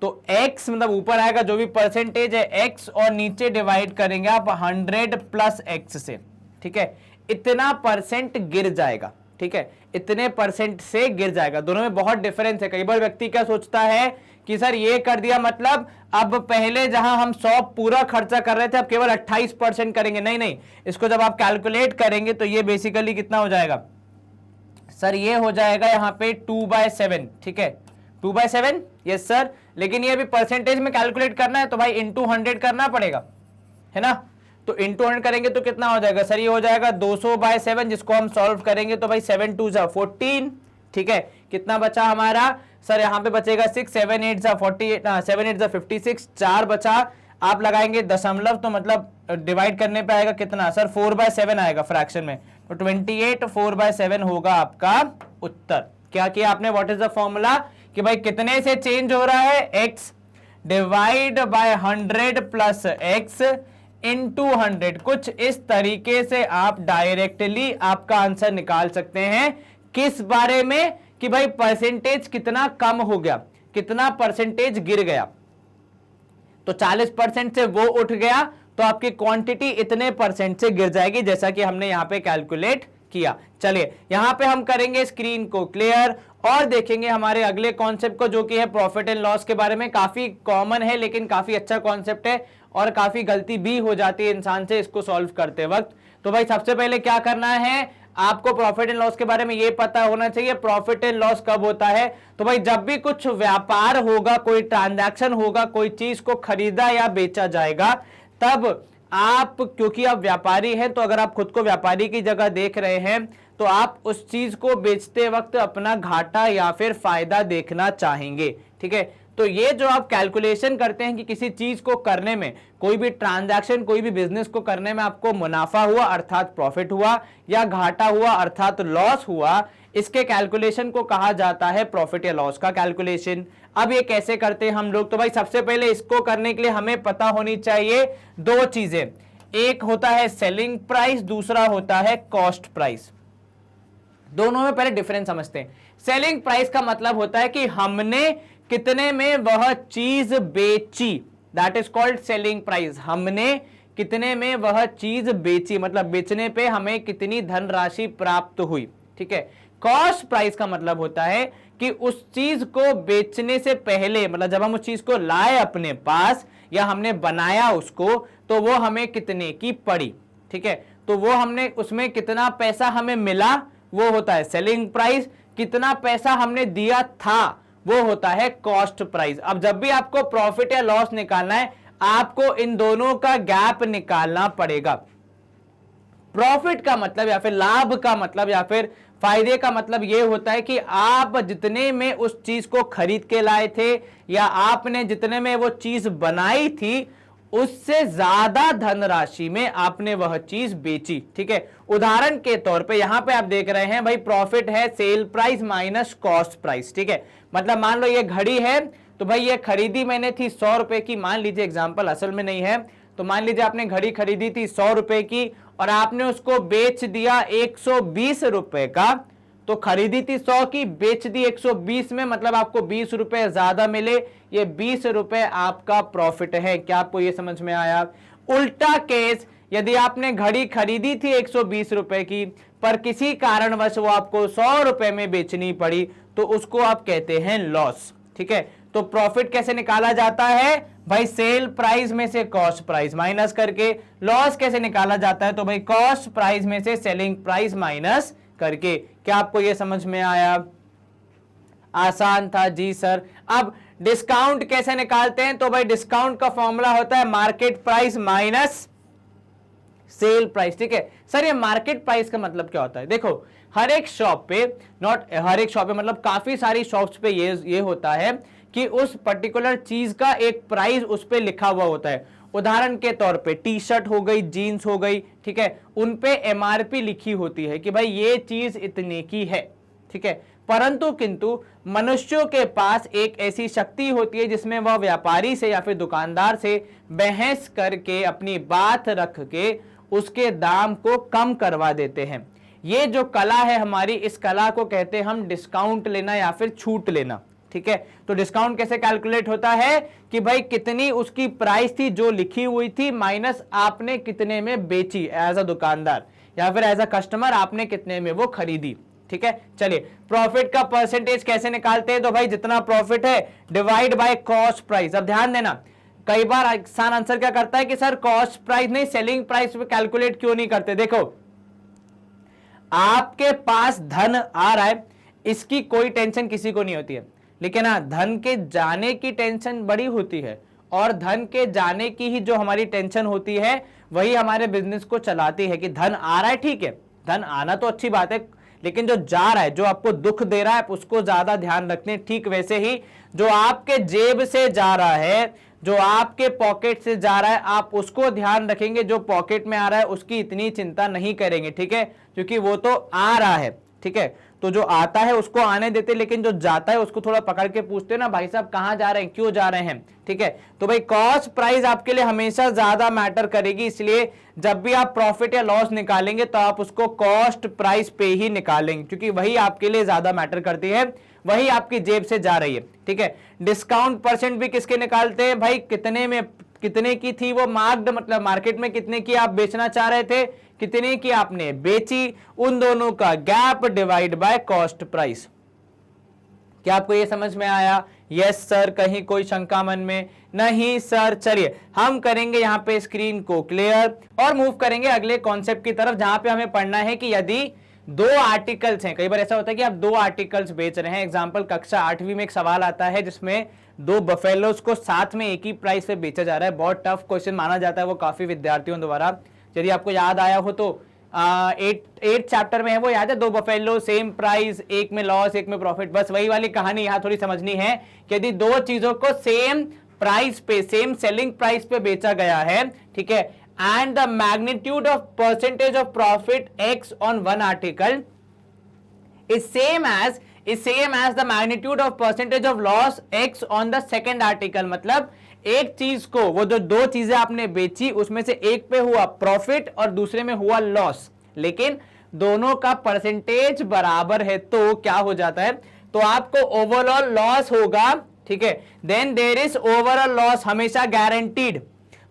तो x मतलब ऊपर आएगा जो भी परसेंटेज है x, और नीचे डिवाइड करेंगे आप 100 प्लस x से, ठीक है, इतना परसेंट गिर जाएगा, ठीक है, इतने परसेंट से गिर जाएगा। दोनों में बहुत डिफरेंस है। कई बार व्यक्ति क्या सोचता है कि सर ये कर दिया मतलब अब पहले जहां हम 100 पूरा खर्चा कर रहे थे अब केवल 28% करेंगे। नहीं नहीं, इसको जब आप कैलकुलेट करेंगे तो ये बेसिकली कितना हो जाएगा सर? ये हो जाएगा यहाँ पे 2/7, ठीक है, 2/7, यस सर। लेकिन ये अभी परसेंटेज में कैलकुलेट करना है तो भाई इंटू 100 करना पड़ेगा, है ना। तो इंटू 100 करेंगे तो कितना हो जाएगा सर? ये हो जाएगा 200/7, जिसको हम सॉल्व करेंगे तो भाई 7 2 जा 14, ठीक है। कितना बचा हमारा सर? यहाँ पे बचेगा 6, 7 8 जा 48, 7 8 जा 56, 4 बचा। आप लगाएंगे दशमलव तो मतलब डिवाइड करने पे आएगा कितना सर? 4/7 आएगा फ्रैक्शन में, तो 28 4/7 होगा आपका उत्तर। क्या किया आपने? व्हाट इज द फॉर्मूला कि भाई कितने से चेंज हो रहा है? x divide by 100 plus x into 100। कुछ इस तरीके से आप डायरेक्टली आपका आंसर निकाल सकते हैं। किस बारे में? कि भाई परसेंटेज कितना कम हो गया, कितना परसेंटेज गिर गया। तो 40% से वो उठ गया तो आपकी क्वांटिटी इतने परसेंट से गिर जाएगी, जैसा कि हमने यहां पे कैलकुलेट किया। चलिए यहां पे हम करेंगे स्क्रीन को क्लियर और देखेंगे हमारे अगले कॉन्सेप्ट को, जो कि है प्रॉफिट एंड लॉस के बारे में। काफी कॉमन है लेकिन काफी अच्छा कॉन्सेप्ट है और काफी गलती भी हो जाती है इंसान से इसको सॉल्व करते वक्त। तो भाई सबसे पहले क्या करना है, आपको प्रॉफिट एंड लॉस के बारे में ये पता होना चाहिए। प्रॉफिट एंड लॉस कब होता है? तो भाई जब भी कुछ व्यापार होगा, कोई ट्रांजैक्शन होगा, कोई चीज को खरीदा या बेचा जाएगा, तब आप, क्योंकि आप व्यापारी हैं, तो अगर आप खुद को व्यापारी की जगह देख रहे हैं तो आप उस चीज को बेचते वक्त अपना घाटा या फिर फायदा देखना चाहेंगे, ठीक है। तो ये जो आप कैलकुलेशन करते हैं कि किसी चीज को करने में, कोई भी ट्रांजैक्शन, कोई भी बिजनेस को करने में आपको मुनाफा हुआ अर्थात प्रॉफिट हुआ या घाटा हुआ अर्थात लॉस हुआ, इसके कैलकुलेशन को कहा जाता है प्रॉफिट या लॉस का कैलकुलेशन। अब ये कैसे करते हैं हम लोग? तो भाई सबसे पहले इसको करने के लिए हमें पता होनी चाहिए दो चीजें। एक होता है सेलिंग प्राइस, दूसरा होता है कॉस्ट प्राइस। दोनों में पहले डिफरेंस समझते हैं। सेलिंग प्राइस का मतलब होता है कि हमने कितने में वह चीज बेची, that is called selling price. हमने कितने में वह चीज बेची, मतलब बेचने पे हमें कितनी धनराशि प्राप्त हुई, ठीक है। कॉस्ट प्राइस का मतलब होता है कि उस चीज को बेचने से पहले, मतलब जब हम उस चीज को लाए अपने पास या हमने बनाया उसको, तो वो हमें कितने की पड़ी, ठीक है। तो वो हमने, उसमें कितना पैसा हमें मिला, वो होता है सेलिंग प्राइस। कितना पैसा हमने दिया था, वो होता है कॉस्ट प्राइस। अब जब भी आपको प्रॉफिट या लॉस निकालना है, आपको इन दोनों का गैप निकालना पड़ेगा। प्रॉफिट का मतलब या फिर लाभ का मतलब या फिर फायदे का मतलब यह होता है कि आप जितने में उस चीज को खरीद के लाए थे या आपने जितने में वो चीज बनाई थी, उससे ज्यादा धनराशि में आपने वह चीज बेची, ठीक है। उदाहरण के तौर पे यहां पे आप देख रहे हैं भाई, प्रॉफिट है sale price minus cost price, ठीक है। मतलब मान लो ये घड़ी है, तो भाई ये खरीदी मैंने थी 100 रुपए की, मान लीजिए, एग्जांपल असल में नहीं है, तो मान लीजिए आपने घड़ी खरीदी थी 100 रुपए की और आपने उसको बेच दिया 120 रुपए का। तो खरीदी थी 100 की, बेच दी 120 में, मतलब आपको 20 रुपए ज्यादा मिले। ये 20 रुपए आपका प्रॉफिट है। क्या आपको ये समझ में आया? उल्टा केस, यदि आपने घड़ी खरीदी थी 120 रुपए की पर किसी कारणवश वो आपको 100 रुपए में बेचनी पड़ी, तो उसको आप कहते हैं लॉस, ठीक है। तो प्रॉफिट कैसे निकाला जाता है भाई? सेल प्राइस में से कॉस्ट प्राइस माइनस करके। लॉस कैसे निकाला जाता है? तो भाई कॉस्ट प्राइस में से सेलिंग प्राइस माइनस करके। क्या आपको यह समझ में आया? आसान था जी सर। अब डिस्काउंट कैसे निकालते हैं? तो भाई डिस्काउंट का फॉर्मूला होता है market price minus sale price, ठीक है। सर ये मार्केट प्राइस का मतलब क्या होता है? देखो, हर एक शॉप पे, नॉट हर एक शॉप पे, मतलब काफी सारी शॉप्स पे ये होता है कि उस पर्टिकुलर चीज का एक प्राइस उस पे लिखा हुआ होता है। उदाहरण के तौर पे टी शर्ट हो गई, जीन्स हो गई, ठीक है, उन पे एमआरपी लिखी होती है कि भाई ये चीज इतने की है, ठीक है। परंतु किंतु मनुष्यों के पास एक ऐसी शक्ति होती है जिसमें वह व्यापारी से या फिर दुकानदार से बहस करके अपनी बात रख के उसके दाम को कम करवा देते हैं। ये जो कला है हमारी, इस कला को कहते हैं हम डिस्काउंट लेना या फिर छूट लेना। ठीक है, तो डिस्काउंट कैसे कैलकुलेट होता है कि भाई कितनी उसकी प्राइस थी जो लिखी हुई थी माइनस आपने कितने में बेची एज अ दुकानदार या फिर एज अ कस्टमर आपने कितने में वो खरीदी। ठीक है, चलिए प्रॉफिट का परसेंटेज कैसे निकालते हैं, तो भाई जितना प्रॉफिट है डिवाइड बाय कॉस्ट प्राइस। अब ध्यान देना, कई बार आसान आंसर क्या करता है कि सर कॉस्ट प्राइस नहीं सेलिंग प्राइस पे कैलकुलेट क्यों नहीं करते। देखो आपके पास धन आ रहा है, इसकी कोई टेंशन किसी को नहीं होती है, लेकिन हाँ धन के जाने की टेंशन बड़ी होती है, और धन के जाने की ही जो हमारी टेंशन होती है वही हमारे बिजनेस को चलाती है। कि धन आ रहा है, ठीक है, धन आना तो अच्छी बात है, लेकिन जो जा रहा है, जो आपको दुख दे रहा है, उसको ज्यादा ध्यान रखते हैं। ठीक वैसे ही जो आपके जेब से जा रहा है, जो आपके पॉकेट से जा रहा है, आप उसको ध्यान रखेंगे। जो पॉकेट में आ रहा है उसकी इतनी चिंता नहीं करेंगे। ठीक है, क्योंकि वो तो आ रहा है। ठीक है, तो जो आता है उसको आने देते, लेकिन जो जाता है उसको थोड़ा पकड़ के पूछते ना, भाई साहब कहां जा रहे हैं, क्यों जा रहे हैं। ठीक है, तो भाई कॉस्ट प्राइस आपके लिए हमेशा ज्यादा मैटर करेगी, इसलिए जब भी आप प्रॉफिट या लॉस निकालेंगे तो आप उसको कॉस्ट प्राइस पे ही निकालेंगे, क्योंकि वही आपके लिए ज्यादा मैटर करती है, वही आपकी जेब से जा रही है। ठीक है, डिस्काउंट परसेंट भी किसके निकालते हैं भाई, कितने में कितने की थी वो मार्क्ड, मतलब मार्केट में कितने की आप बेचना चाह रहे थे, कितने की आपने बेची, उन दोनों का gap divide by cost price. क्या आपको ये समझ में आया? यस सर, कहीं कोई शंका मन में नहीं सर। चलिए हम करेंगे यहाँ पे स्क्रीन को क्लियर और मूव करेंगे अगले कॉन्सेप्ट की तरफ, जहां पे हमें पढ़ना है कि यदि दो आर्टिकल्स हैं, कई बार ऐसा होता है कि आप दो आर्टिकल्स बेच रहे हैं। एग्जांपल कक्षा 8वीं में एक सवाल आता है जिसमें दो बफेलोस को साथ में एक ही प्राइस पे बेचा जा रहा है। बहुत टफ क्वेश्चन माना जाता है वो काफी विद्यार्थियों द्वारा। यदि आपको याद आया हो तो 8 चैप्टर में है वो, याद है, दो बफेलो सेम प्राइस, एक में लॉस एक में प्रॉफिट। बस वही वाली कहानी यहाँ थोड़ी समझनी है कि यदि दो चीजों को सेम प्राइस पे, सेम सेलिंग प्राइस पे बेचा गया है, ठीक है, and the magnitude of percentage of profit x on one article is same as the magnitude of percentage of loss x on the second article। मतलब एक चीज को, वो जो दो चीजें आपने बेची उसमें से एक पे हुआ प्रॉफिट और दूसरे में हुआ लॉस, लेकिन दोनों का परसेंटेज बराबर है, तो क्या हो जाता है, तो आपको ओवरऑल लॉस होगा। ठीक है, then there is overall loss, हमेशा गारंटीड।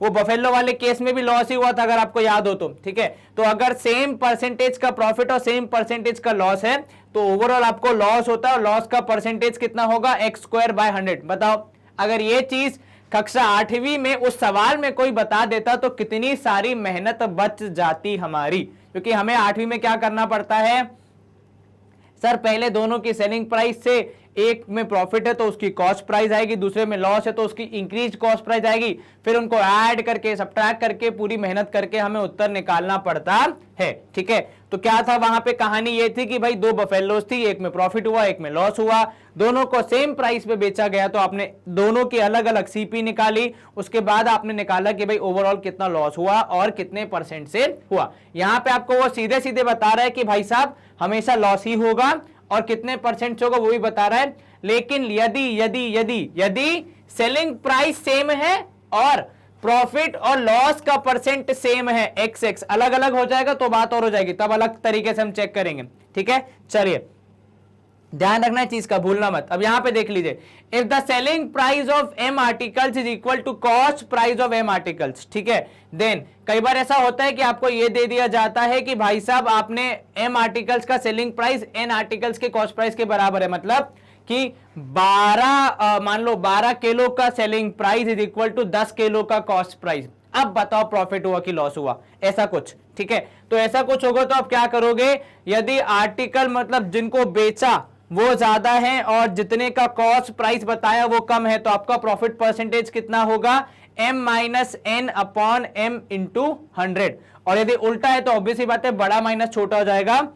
वो बफेलो वाले केस में भी लॉस ही हुआ था अगर आपको याद हो तो। ठीक है, तो अगर सेम परसेंटेज का प्रॉफिट और सेम परसेंटेज का लॉस है तो ओवरऑल आपको लॉस होता है, और लॉस का परसेंटेज कितना होगा, x²/100। बताओ अगर ये चीज कक्षा 8वीं में उस सवाल में कोई बता देता तो कितनी सारी मेहनत बच जाती हमारी। क्योंकि हमें 8वीं में क्या करना पड़ता है सर, पहले दोनों की सेलिंग प्राइस से, एक में प्रॉफिट है तो उसकी कॉस्ट प्राइस आएगी, दूसरे में लॉस है तो उसकी इंक्रीज कॉस्ट प्राइस आएगी, फिर उनको ऐड करके सब्ट्रैक्ट करके पूरी मेहनत करके हमें उत्तर निकालना पड़ता है। ठीक है, तो क्या था वहां पे कहानी ये थी कि भाई दो बफेलोस थी, एक में प्रॉफिट हुआ एक में लॉस हुआ, दोनों को सेम प्राइस पे बेचा गया, तो आपने दोनों की अलग अलग सीपी निकाली, उसके बाद आपने निकाला कि भाई ओवरऑल कितना लॉस हुआ और कितने परसेंट से हुआ। यहां पे आपको वो सीधे सीधे बता रहा है कि भाई साहब हमेशा लॉस ही होगा और कितने परसेंट से होगा वो भी बता रहा है। लेकिन यदि यदि यदि यदि सेलिंग प्राइस सेम है और प्रॉफिट और लॉस का परसेंट सेम है, x अलग अलग हो जाएगा तो बात और हो जाएगी, तब अलग तरीके से हम चेक करेंगे। ठीक है, चलिए ध्यान रखना है चीज का, भूलना मत। अब यहां पे देख लीजिए, if the selling price of m articles is equal to cost price of m articles, ठीक है, देन कई बार ऐसा होता है कि आपको ये दे दिया जाता है कि भाई साहब आपने m आर्टिकल्स का सेलिंग प्राइस n आर्टिकल्स के कॉस्ट प्राइस के बराबर है। मतलब कि 12 मान लो 12 किलो का selling price is equal to 10 kilo का कॉस्ट प्राइस। अब बताओ प्रॉफिट हुआ कि लॉस हुआ, ऐसा कुछ। ठीक है, तो ऐसा कुछ होगा तो आप क्या करोगे, यदि आर्टिकल मतलब जिनको बेचा वो ज्यादा है और जितने का कॉस्ट प्राइस बताया वो कम है, तो आपका प्रॉफिट परसेंटेज कितना होगा, m-n/m इंटू 100। और यदि उल्टा है तो ऑब्वियसली बात है बड़ा माइनस छोटा हो जाएगा,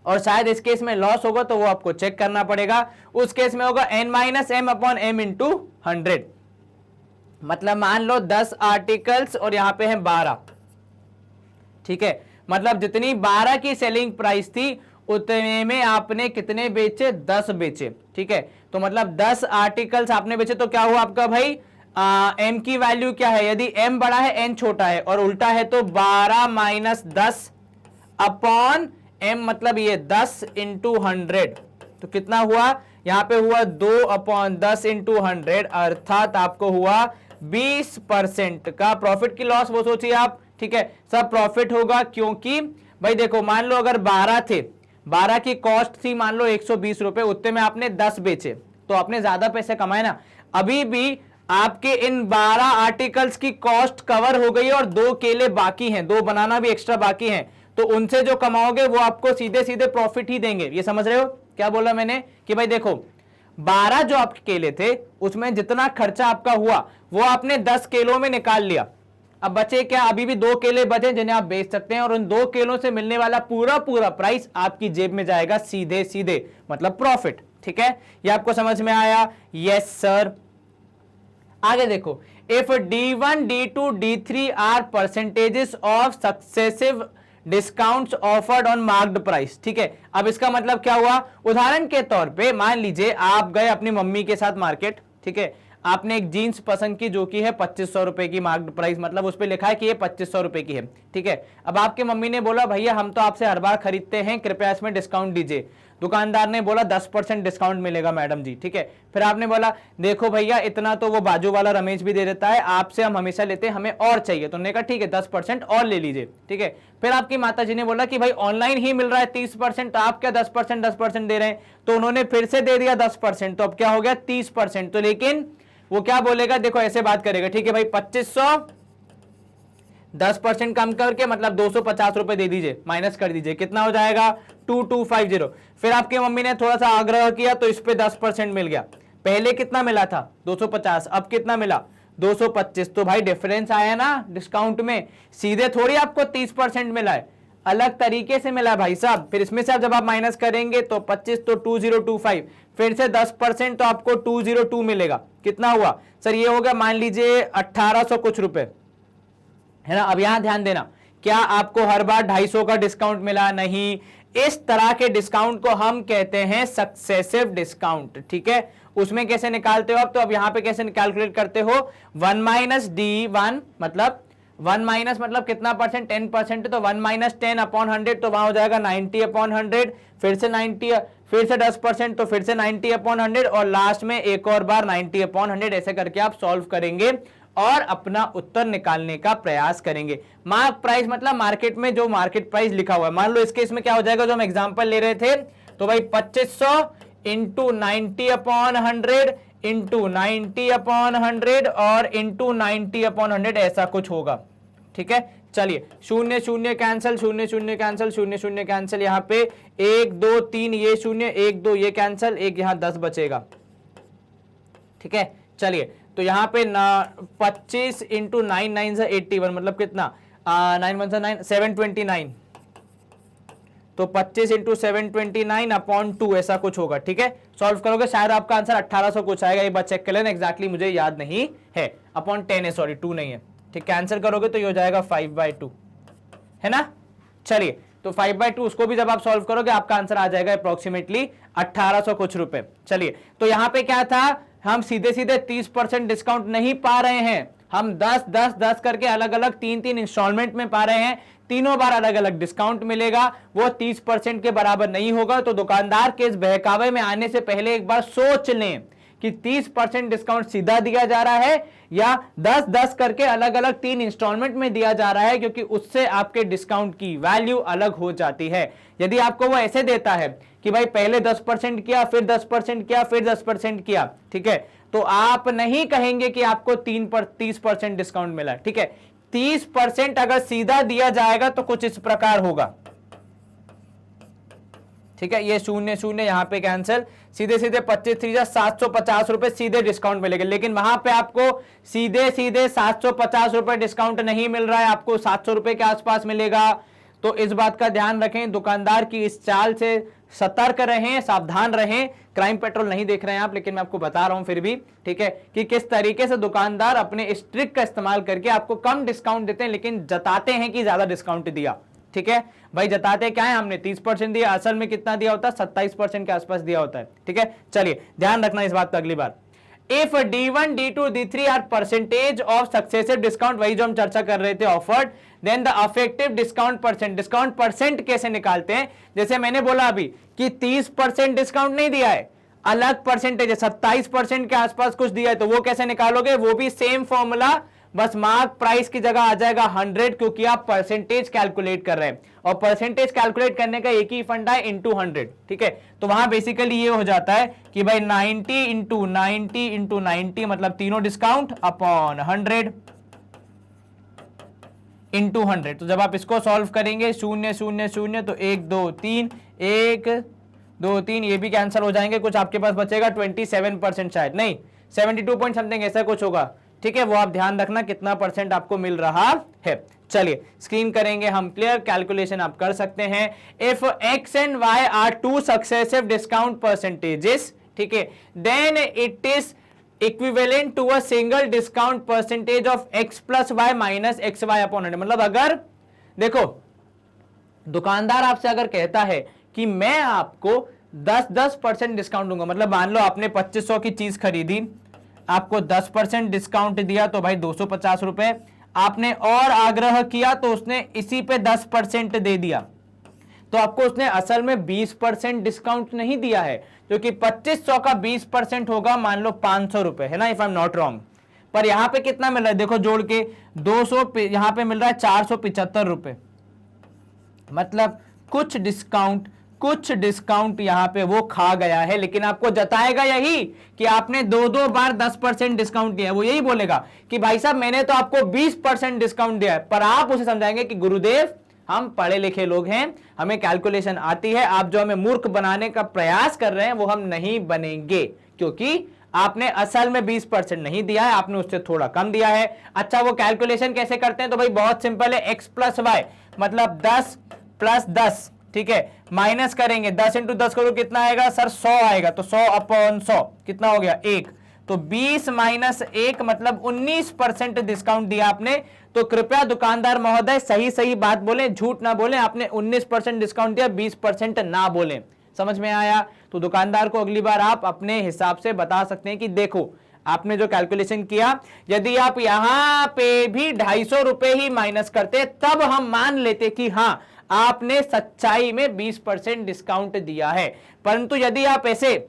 और शायद इस केस में लॉस होगा तो वो आपको चेक करना पड़ेगा। उस केस में होगा n-m/m इंटू 100। मतलब मान लो 10 आर्टिकल्स और यहां पे है 12। ठीक है, मतलब जितनी 12 की सेलिंग प्राइस थी उतने में आपने कितने बेचे, 10 बेचे। ठीक है, तो मतलब 10 आर्टिकल्स आपने बेचे, तो क्या हुआ आपका भाई, एम की वैल्यू क्या है, यदि एम बड़ा है एन छोटा है, और उल्टा है तो 12 माइनस 10 अपॉन एम, मतलब ये 10 इंटू 100, तो कितना हुआ, यहां पे हुआ 2/10 इंटू 100, अर्थात आपको हुआ 20% का प्रॉफिट की लॉस, वो सोचिए आप। ठीक है, सब प्रॉफिट होगा, क्योंकि भाई देखो, मान लो अगर 12 थे, 12 की कॉस्ट थी मान लो 120 रुपए, उतने में आपने 10 बेचे, तो आपने ज्यादा पैसे कमाए ना। अभी भी आपके इन 12 आर्टिकल्स की कॉस्ट कवर हो गई और 2 केले बाकी हैं, 2 बनाना भी एक्स्ट्रा बाकी हैं, तो उनसे जो कमाओगे वो आपको सीधे सीधे प्रॉफिट ही देंगे। ये समझ रहे हो क्या बोला मैंने, कि भाई देखो 12 जो आपके केले थे उसमें जितना खर्चा आपका हुआ वो आपने 10 केलों में निकाल लिया, अब बचे क्या, अभी भी 2 केले बचे जिन्हें आप बेच सकते हैं, और उन 2 केलों से मिलने वाला पूरा पूरा प्राइस आपकी जेब में जाएगा सीधे सीधे, मतलब प्रॉफिट। ठीक है, ये आपको समझ में आया, यस सर। आगे देखो, if D1, D2, D3 are percentages of successive discounts offered on marked price. ठीक है, अब इसका मतलब क्या हुआ, उदाहरण के तौर पे मान लीजिए आप गए अपनी मम्मी के साथ मार्केट, ठीक है, आपने एक जीन्स पसंद की जो कि है 2500 रुपए की मार्क्ड प्राइस, मतलब उस पे लिखा है कि ये 2500 रुपए की है। ठीक है, अब आपके मम्मी ने बोला भैया हम तो आपसे हर बार खरीदते हैं, कृपया इसमें डिस्काउंट दीजिए। दुकानदार ने बोला 10% डिस्काउंट मिलेगा मैडम जी। ठीक है, फिर आपने बोला देखो भैया इतना तो वो बाजू वाला रमेश भी दे देता है, आपसे हम हमेशा लेते हैं, हमें और चाहिए, तो उन्होंने कहा ठीक है 10% और ले लीजिए। ठीक है, फिर आपकी माता जी ने बोला कि भाई ऑनलाइन ही मिल रहा है 30%, तो आप क्या 10% दे रहे हैं, तो उन्होंने फिर से दे दिया 10%, तो अब क्या हो गया 30%। तो लेकिन वो क्या बोलेगा, देखो ऐसे बात करेगा, ठीक है भाई 2500 10% कम करके मतलब 250 रुपए दे दीजिए, माइनस कर दीजिए, कितना हो जाएगा 2250। फिर आपकी मम्मी ने थोड़ा सा आग्रह किया तो इस पे 10% मिल गया, पहले कितना मिला था 250, अब कितना मिला 225, तो भाई डिफरेंस आया ना डिस्काउंट में, सीधे थोड़ी आपको 30% मिला है, अलग तरीके से मिला है भाई साहब। फिर इसमें से जब आप माइनस करेंगे तो 25 तो 2025, फिर से 10% तो आपको 202 मिलेगा, कितना हुआ सर, ये हो गया मान लीजिए 1800 कुछ रुपए, है ना। अब यहां ध्यान देना, क्या आपको हर बार 250 का डिस्काउंट मिला, नहीं, इस तरह के डिस्काउंट को हम कहते हैं सक्सेसिव डिस्काउंट। ठीक है, उसमें कैसे निकालते हो आप, तो अब यहां पे कैसे कैलकुलेट करते हो, 1 माइनस D1 मतलब 1 माइनस मतलब कितना परसेंट, 10%, तो 1 माइनस 10 अपॉन 100, तो वहां हो जाएगा 90 अपॉन 100, फिर से 90, फिर से 10%, तो फिर से 90 अपॉन 100, और लास्ट में एक और बार 90 अपॉन 100, ऐसे करके आप सॉल्व करेंगे और अपना उत्तर निकालने का प्रयास करेंगे। मार्क प्राइस मतलब मार्केट में जो मार्केट प्राइस लिखा हुआ है, मान लो इस केस में क्या हो जाएगा, जो हम एग्जांपल ले रहे थे, तो भाई 2500 इंटू 90 अपॉन 100 इंटू 90 अपॉन 100 और इंटू 90 अपॉन 100, ऐसा कुछ होगा। ठीक है, चलिए 0 0 कैंसिल, 0 0 कैंसिल, 0 0 कैंसिल, यहां पे 1 2 3 ये 0, 1 2 ये कैंसिल, एक यहां 10 बचेगा। ठीक है, चलिए तो यहां पे 25 इंटू 9 9 से 81, मतलब कितना 9 1 9 729, तो 25 इंटू 729 अपॉन 2 ऐसा कुछ होगा। ठीक है, सॉल्व करोगे शायद आपका आंसर 1800 कुछ आएगा, एक बार चेक कर लेना, एग्जैक्टली मुझे याद नहीं है, अपॉन 10 है, सॉरी 2 नहीं है। ठीक, कैंसिल करोगे तो ये हो जाएगा 5/2, है ना। चलिए तो 5/2 उसको भी जब आप सॉल्व करोगे आपका आंसर आ जाएगा अप्रोक्सीमेटली 1800 कुछ रुपए। चलिए तो यहां पे क्या था, हम सीधे सीधे 30% डिस्काउंट नहीं पा रहे हैं, हम 10 10 10 करके अलग अलग 3 इंस्टॉलमेंट में पा रहे हैं, तीनों बार अलग अलग डिस्काउंट मिलेगा, वो 30% के बराबर नहीं होगा। तो दुकानदार के इस बहकावे में आने से पहले एक बार सोच लें कि 30% डिस्काउंट सीधा दिया जा रहा है या 10 10 करके अलग अलग 3 इंस्टॉलमेंट में दिया जा रहा है, क्योंकि उससे आपके डिस्काउंट की वैल्यू अलग हो जाती है। यदि आपको वो ऐसे देता है कि भाई पहले 10% किया, फिर 10% किया, फिर 10% किया, ठीक है, तो आप नहीं कहेंगे कि आपको 30% डिस्काउंट मिला। ठीक है, 30% अगर सीधा दिया जाएगा तो कुछ इस प्रकार होगा। ठीक है, ये 0 0 यहां पे कैंसिल, सीधे सीधे 25 3 750 रुपए सीधे डिस्काउंट मिलेगा, लेकिन वहां पे आपको सीधे सीधे 750 रुपए डिस्काउंट नहीं मिल रहा है, आपको 700 रुपए के आसपास मिलेगा। तो इस बात का ध्यान रखें, दुकानदार की इस चाल से सतर्क रहें, सावधान रहें। क्राइम पेट्रोल नहीं देख रहे हैं आप, लेकिन मैं आपको बता रहा हूं फिर भी, ठीक है, कि किस तरीके से दुकानदार अपने इस ट्रिक का इस्तेमाल करके आपको कम डिस्काउंट देते हैं, लेकिन जताते हैं कि ज्यादा डिस्काउंट दिया। ठीक है भाई, जताते क्या है, हमने 30% दिया, असल में कितना दिया होता है, 27% के आसपास दिया होता है। ठीक है, चलिए ध्यान रखना इस बात का अगली बार। If D1, D2, D3 are percentage of successive discount, वही जो हम चर्चा कर रहे थे offered, then the effective discount percent. Discount percent कैसे निकालते हैं, जैसे मैंने बोला अभी कि 30% डिस्काउंट नहीं दिया है, अलग परसेंटेज है, 27% के आसपास कुछ दिया है, तो वो कैसे निकालोगे, वो भी सेम फॉर्मूला, बस मार्क प्राइस की जगह आ जाएगा 100, क्योंकि आप परसेंटेज कैलकुलेट कर रहे हैं और परसेंटेज कैलकुलेट करने का एक ही फंडा है, इंटू 100। ठीक है, तो वहां बेसिकली ये हो जाता है कि भाई 90 इंटू 90 इंटू 90 मतलब तीनों डिस्काउंट अपॉन 100 इंटू 100। तो जब आप इसको सॉल्व करेंगे 0 0 0 तो 1 2 3 1 2 3 ये भी कैंसिल हो जाएंगे, कुछ आपके पास बचेगा 27% शायद नहीं 72 पॉइंट समथिंग ऐसा कुछ होगा। ठीक है, वो आप ध्यान रखना कितना परसेंट आपको मिल रहा है। चलिए स्क्रीन करेंगे हम क्लियर, कैलकुलेशन आप कर सकते हैं। If X and Y are two successive discount percentages, ठीक है, then it is equivalent to a single discount percentage of X plus Y minus X Y upon 100। मतलब अगर देखो दुकानदार आपसे अगर कहता है कि मैं आपको 10% डिस्काउंट दूंगा, मतलब मान लो आपने 2500 की चीज खरीदी, आपको 10% डिस्काउंट दिया तो भाई 250 रुपए, आपने और आग्रह किया तो उसने इसी पे 10% दे दिया, तो आपको उसने असल में 20% डिस्काउंट नहीं दिया है, क्योंकि 2500 का 20% होगा मान लो 500 रुपए, है ना, if I am not wrong. पर यहां पे कितना मिल रहा है, देखो जोड़ के 200, यहां पे मिल रहा है 475 रुपए, मतलब कुछ डिस्काउंट यहां पे वो खा गया है। लेकिन आपको जताएगा यही कि आपने दो बार 10% डिस्काउंट दिया है, वो यही बोलेगा कि भाई साहब मैंने तो आपको 20% डिस्काउंट दिया है, पर आप उसे समझाएंगे कि गुरुदेव हम पढ़े लिखे लोग हैं, हमें कैलकुलेशन आती है, आप जो हमें मूर्ख बनाने का प्रयास कर रहे हैं वो हम नहीं बनेंगे, क्योंकि आपने असल में 20% नहीं दिया है, आपने उससे थोड़ा कम दिया है। अच्छा, वो कैलकुलेशन कैसे करते हैं, तो भाई बहुत सिंपल है, x प्लस वाई मतलब 10 प्लस 10, ठीक है, माइनस करेंगे 10 इंटू 10 करो कितना आएगा सर, 100 आएगा, तो 100 अपॉन 100 कितना हो गया 1, तो 20 माइनस 1 मतलब 19% डिस्काउंट दिया आपने। तो कृपया दुकानदार महोदय सही बात बोले, झूठ ना बोले, आपने 19% डिस्काउंट दिया, 20% ना बोले। समझ में आया? तो दुकानदार को अगली बार आप अपने हिसाब से बता सकते हैं कि देखो आपने जो कैलकुलेशन किया, यदि आप यहां पे भी 250 रुपए ही माइनस करते तब हम मान लेते कि हां आपने सच्चाई में 20% डिस्काउंट दिया है, परंतु यदि आप ऐसे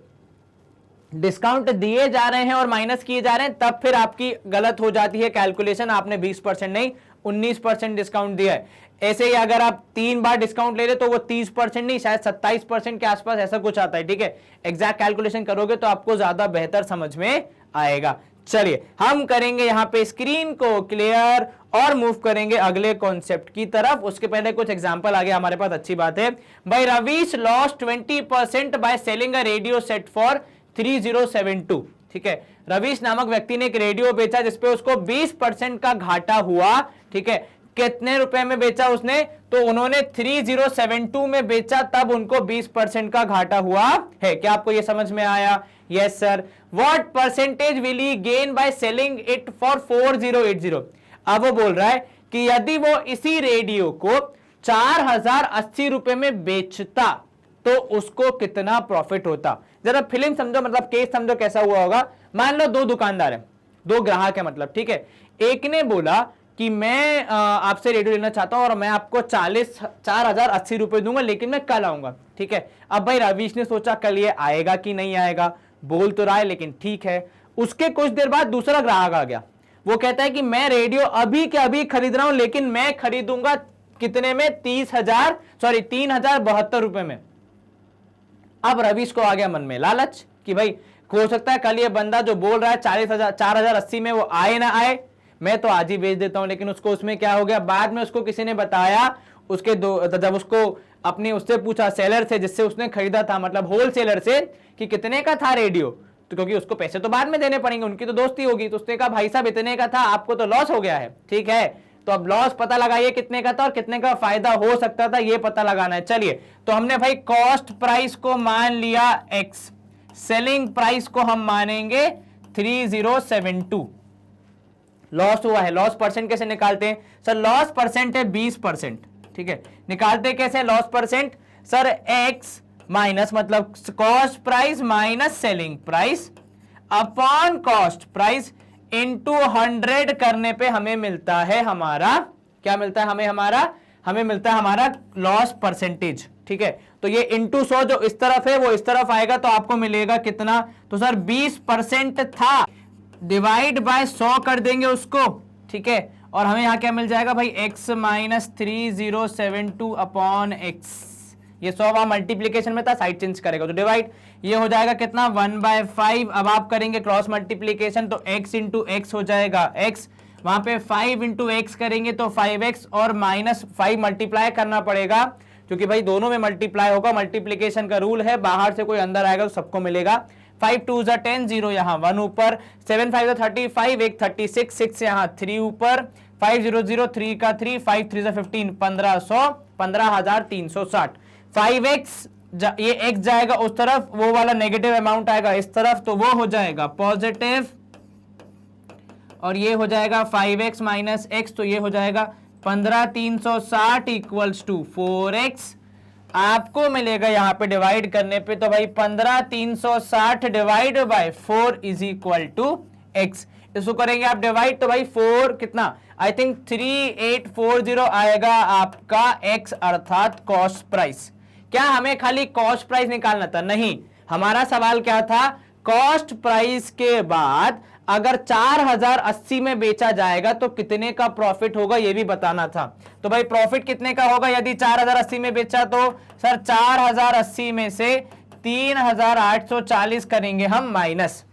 डिस्काउंट दिए जा रहे हैं और माइनस किए जा रहे हैं तब फिर आपकी गलत हो जाती है कैलकुलेशन, आपने 20% नहीं 19% डिस्काउंट दिया है। ऐसे ही अगर आप 3 बार डिस्काउंट ले रहे तो वो 30% नहीं शायद 27% के आसपास ऐसा कुछ आता है। ठीक है, एग्जैक्ट कैलकुलेशन करोगे तो आपको ज्यादा बेहतर समझ में आएगा। चलिए हम करेंगे यहां पे स्क्रीन को क्लियर और मूव करेंगे अगले कॉन्सेप्ट की तरफ। उसके पहले कुछ एग्जांपल आगे हमारे पास, अच्छी बात है भाई। Ravish lost 20% by selling a radio set for 3072। ठीक है, रवीश नामक व्यक्ति ने एक रेडियो बेचा जिसपे उसको 20% का घाटा हुआ। ठीक है, कितने रुपए में बेचा उसने, तो उन्होंने 3072 में बेचा, तब उनको 20% का घाटा हुआ है। क्या आपको यह समझ में आया? Yes sir. What percentage will he gain by selling it for 4080? अब वो बोल रहा है कि यदि वो इसी रेडियो को 4080 रुपए में बेचता तो उसको कितना प्रॉफिट होता। जरा फिल्म समझो, मतलब केस समझो कैसा हुआ होगा। मान लो 2 दुकानदार हैं, 2 ग्राहक है, मतलब ठीक है। एक ने बोला कि मैं आपसे रेडियो लेना चाहता हूं और मैं आपको 4080 रुपए दूंगा, लेकिन मैं कल आऊंगा। ठीक है, अब भाई रवीश ने सोचा कल ये आएगा कि नहीं आएगा, बोल तो रहा है लेकिन ठीक है। उसके कुछ देर बाद दूसरा ग्राहक आ गया, वो कहता है कि मैं रेडियो अभी के अभी खरीद रहा हूं, लेकिन मैं खरीदूंगा कितने में, 3072 रुपए में। अब रवीश को आ गया मन में लालच कि भाई हो सकता है कल ये बंदा जो बोल रहा है 4080 में वो आए ना आए, मैं तो आज ही बेच देता हूं। लेकिन उसको उसमें क्या हो गया, बाद में उसको किसी ने बताया, उसके जब उसको अपने उससे पूछा, सेलर से जिससे उसने खरीदा था, मतलब होलसेलर से, कि कितने का था रेडियो, तो क्योंकि उसको पैसे तो बाद में देने पड़ेंगे, उनकी तो दोस्ती होगी, तो उसने कहा भाई साहब इतने का था, आपको तो लॉस हो गया है। ठीक है, तो अब लॉस पता लगाइए कितने का था और कितने का फायदा हो सकता था, ये पता लगाना है। चलिए, तो हमने भाई कॉस्ट प्राइस को मान लिया x, सेलिंग प्राइस को हम मानेंगे 3072। लॉस हुआ है, लॉस परसेंट कैसे निकालते हैं सर? लॉस परसेंट है 20%। ठीक है, निकालते कैसे लॉस परसेंट सर, एक्स माइनस मतलब cost price minus selling price upon cost price into 100 करने पे हमें मिलता है हमारा, क्या मिलता है हमें मिलता है हमारा लॉस परसेंटेज। ठीक है, तो ये इंटू 100 जो इस तरफ है वो इस तरफ आएगा, तो आपको मिलेगा कितना, तो सर 20% था, डिवाइड बाय 100 कर देंगे उसको। ठीक है, और हमें यहां क्या मिल जाएगा भाई, x माइनस 3072 अपॉन एक्स, ये 100 वहां मल्टीप्लीकेशन में था, साइड चेंज करेगा तो डिवाइड, ये हो जाएगा कितना 1/5। अब आप करेंगे क्रॉस मल्टीप्लीकेशन तो x इंटू एक्स हो जाएगा x, वहां पे 5 इंटू एक्स करेंगे तो 5x और माइनस 5 मल्टीप्लाई करना पड़ेगा, क्योंकि भाई दोनों में मल्टीप्लाई होगा, मल्टीप्लीकेशन का रूल है, बाहर से कोई अंदर आएगा तो सबको मिलेगा। 5 2 10, 0 यहाँ 1 ऊपर, 7 5 35, एक 36, 6 यहाँ 3 ऊपर, 5 0 0 3 का 3, 5 3 15, 1500, 15,360। 5x ये x जाएगा उस तरफ, वो वाला नेगेटिव अमाउंट आएगा इस तरफ, तो वो हो जाएगा पॉजिटिव, और ये हो जाएगा 5x माइनस x, तो ये हो जाएगा 15,360 इक्वल्स टू 4x। आपको मिलेगा यहां पे डिवाइड करने पे, तो भाई 15,360 divide by 4 is equal to x। इसको करेंगे आप डिवाइड, तो भाई 4 कितना, आई थिंक 3840 आएगा आपका x अर्थात कॉस्ट प्राइस। क्या हमें खाली कॉस्ट प्राइस निकालना था? नहीं, हमारा सवाल क्या था, कॉस्ट प्राइस के बाद अगर 4080 में बेचा जाएगा तो कितने का प्रॉफिट होगा ये भी बताना था। तो भाई प्रॉफिट कितने का होगा यदि 4080 में बेचा, तो सर 4080 में से 3840 करेंगे हम माइनस।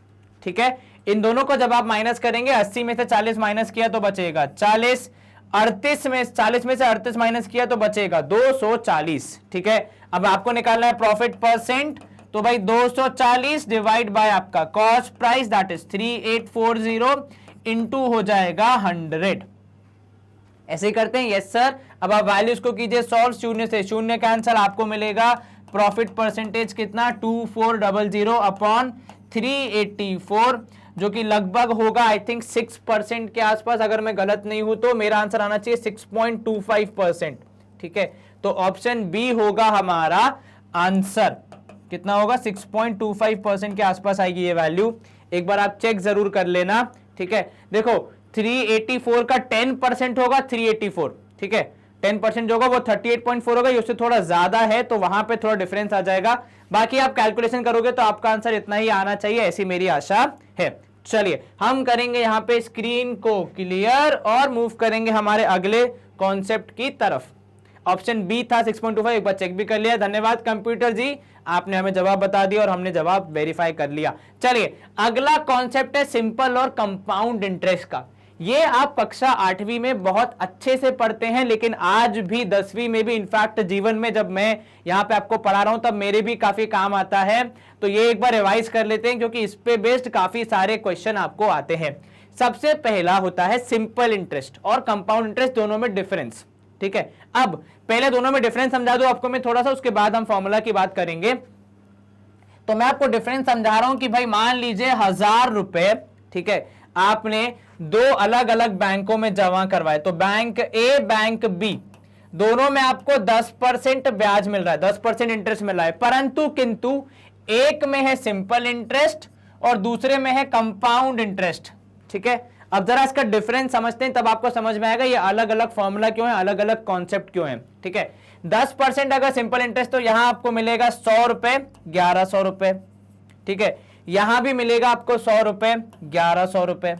ठीक है, इन दोनों को जब आप माइनस करेंगे, 80 में से 40 माइनस किया तो बचेगा 40, 38 में 40 में से 38 माइनस किया तो बचेगा 240। ठीक है, अब आपको निकालना है प्रॉफिट परसेंट, तो भाई 240 डिवाइड बाय आपका cost price that is 3840 into हो जाएगा 100। ऐसे ही करते हैं, यस सर। अब आप वैल्यूज को कीजिए सॉल्व, शून्य से शून्य कैंसल, आपको मिलेगा प्रॉफिट परसेंटेज कितना 2400 अपॉन 384, जो कि लगभग होगा आई थिंक 6% के आसपास, अगर मैं गलत नहीं हूं तो मेरा आंसर आना चाहिए 6.25%। ठीक है, तो ऑप्शन बी होगा हमारा आंसर, कितना होगा 6.25% के आसपास आएगी ये वैल्यू। एक बार आप चेक जरूर कर लेना। ठीक है, देखो 384 का 10% होगा 384। ठीक है, 10% जो होगा वो 38.4 होगा, ये उससे थोड़ा ज्यादा है तो वहां पे थोड़ा डिफरेंस आ जाएगा। बाकी आप कैलकुलेशन करोगे तो आपका आंसर इतना ही आना चाहिए, ऐसी मेरी आशा है। चलिए हम करेंगे यहाँ पे स्क्रीन को क्लियर और मूव करेंगे हमारे अगले कॉन्सेप्ट की तरफ। ऑप्शन बी था 6.25, एक बार चेक भी कर लिया। धन्यवाद कंप्यूटर जी, आपने हमें जवाब बता दिया और हमने जवाब वेरीफाई कर लिया। चलिए अगला कॉन्सेप्ट है सिंपल और कंपाउंड इंटरेस्ट का। ये आप कक्षा 8वीं में बहुत अच्छे से पढ़ते हैं, लेकिन आज भी 10वीं में भी, इनफैक्ट जीवन में जब मैं यहाँ पे आपको पढ़ा रहा हूं तब मेरे भी काफी काम आता है। तो ये एक बार रिवाइज कर लेते हैं क्योंकि इस पे बेस्ड काफी सारे क्वेश्चन आपको आते हैं। सबसे पहला होता है सिंपल इंटरेस्ट और कंपाउंड इंटरेस्ट, दोनों में डिफरेंस। ठीक है, अब पहले दोनों में डिफरेंस समझा दो आपको मैं थोड़ा सा, उसके बाद हम फॉर्मूला की बात करेंगे। तो मैं आपको डिफरेंस समझा रहा हूं कि भाई मान लीजिए 1000 रुपए, ठीक है, आपने दो अलग अलग बैंकों में जमा करवाए, तो बैंक ए बैंक बी दोनों में आपको 10% ब्याज मिल रहा है, 10% इंटरेस्ट मिल रहा है, परंतु किंतु एक में है सिंपल इंटरेस्ट और दूसरे में है कंपाउंड इंटरेस्ट। ठीक है, अब जरा इसका डिफरेंस समझते हैं, तब आपको समझ में आएगा ये अलग अलग फॉर्मूला क्यों है, अलग अलग कॉन्सेप्ट क्यों है। ठीक है, 10% अगर सिंपल इंटरेस्ट तो यहां आपको मिलेगा 100 रुपए 1100 रुपए। ठीक है, यहां भी मिलेगा आपको 100 रुपए 1100 रुपए।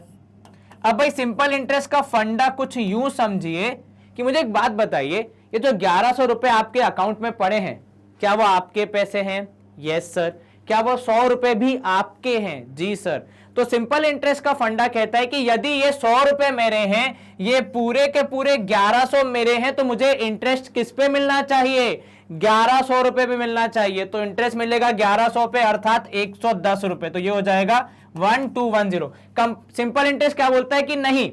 अब भाई सिंपल इंटरेस्ट का फंडा कुछ यूं समझिए कि मुझे एक बात बताइए, ये जो 1100 रुपए आपके अकाउंट में पड़े हैं, क्या वो आपके पैसे हैं? Yes sir. क्या वो 100 रुपए भी आपके हैं? जी सर। तो सिंपल इंटरेस्ट का फंडा कहता है कि यदि ये 100 रुपए मेरे हैं, ये पूरे के पूरे 1100 मेरे हैं, तो मुझे इंटरेस्ट किस पे मिलना चाहिए? 1100 रुपए पे मिलना चाहिए। तो इंटरेस्ट मिलेगा 1100 पे अर्थात 110 रुपए, तो ये हो जाएगा 1210। सिंपल इंटरेस्ट क्या बोलता है कि नहीं,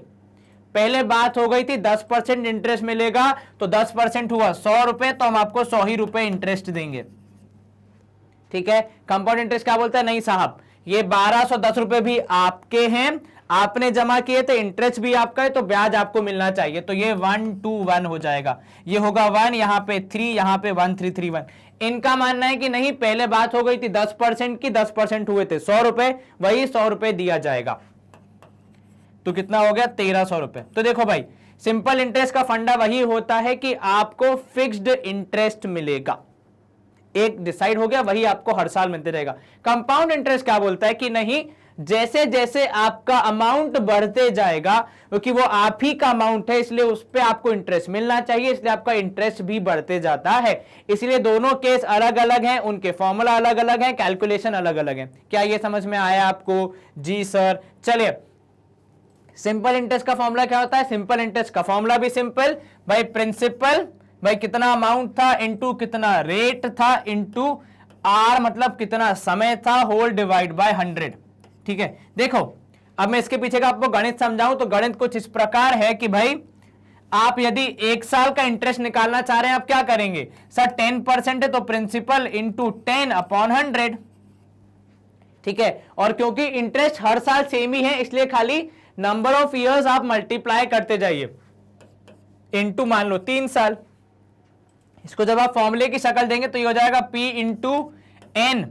पहले बात हो गई थी 10% इंटरेस्ट मिलेगा, तो 10% हुआ 100 रुपए, तो हम आपको 100 ही रुपए इंटरेस्ट देंगे। ठीक है, कंपाउंड इंटरेस्ट क्या बोलता है, नहीं साहब ये 1210 रुपए भी आपके हैं, आपने जमा किए थे, इंटरेस्ट भी आपका है, तो ब्याज आपको मिलना चाहिए। तो ये 121 हो जाएगा, ये होगा 1, यहां पे 3, यहां पे 1331। इनका मानना है कि नहीं, पहले बात हो गई थी 10% की, 10% हुए थे 100 रुपए, वही 100 रुपए दिया जाएगा। तो कितना हो गया, 1300 रुपए। तो देखो भाई, सिंपल इंटरेस्ट का फंडा वही होता है कि आपको फिक्स्ड इंटरेस्ट मिलेगा, एक डिसाइड हो गया, वही आपको हर साल मिलते रहेगा। कंपाउंड इंटरेस्ट क्या बोलता है कि नहीं, जैसे जैसे आपका अमाउंट बढ़ते जाएगा, क्योंकि वो आप ही का अमाउंट है, इसलिए उस पर आपको इंटरेस्ट मिलना चाहिए, इसलिए आपका इंटरेस्ट भी बढ़ते जाता है। इसलिए दोनों केस अलग अलग हैं, उनके फॉर्मूला अलग अलग हैं, कैलकुलेशन अलग अलग है। क्या ये समझ में आया आपको? जी सर। चलिए, सिंपल इंटरेस्ट का फॉर्मूला क्या होता है? सिंपल इंटरेस्ट का फॉर्मूला भी सिंपल, भाई प्रिंसिपल, भाई कितना अमाउंट था इंटू कितना रेट था इंटू आर, मतलब कितना समय था, होल डिवाइड बाय 100। ठीक है, देखो अब मैं इसके पीछे का आपको गणित समझाऊं तो गणित कुछ इस प्रकार है कि भाई आप यदि 1 साल का इंटरेस्ट निकालना चाह रहे हैं, आप क्या करेंगे सर? 10% है तो प्रिंसिपल इंटू 10 अपॉन 100। ठीक है, और क्योंकि इंटरेस्ट हर साल सेम ही है, इसलिए खाली नंबर ऑफ ईयर्स आप मल्टीप्लाई करते जाइए, इंटू मान लो 3 साल। इसको जब आप फॉर्मूले की शक्ल देंगे तो ये हो जाएगा P इंटू एन,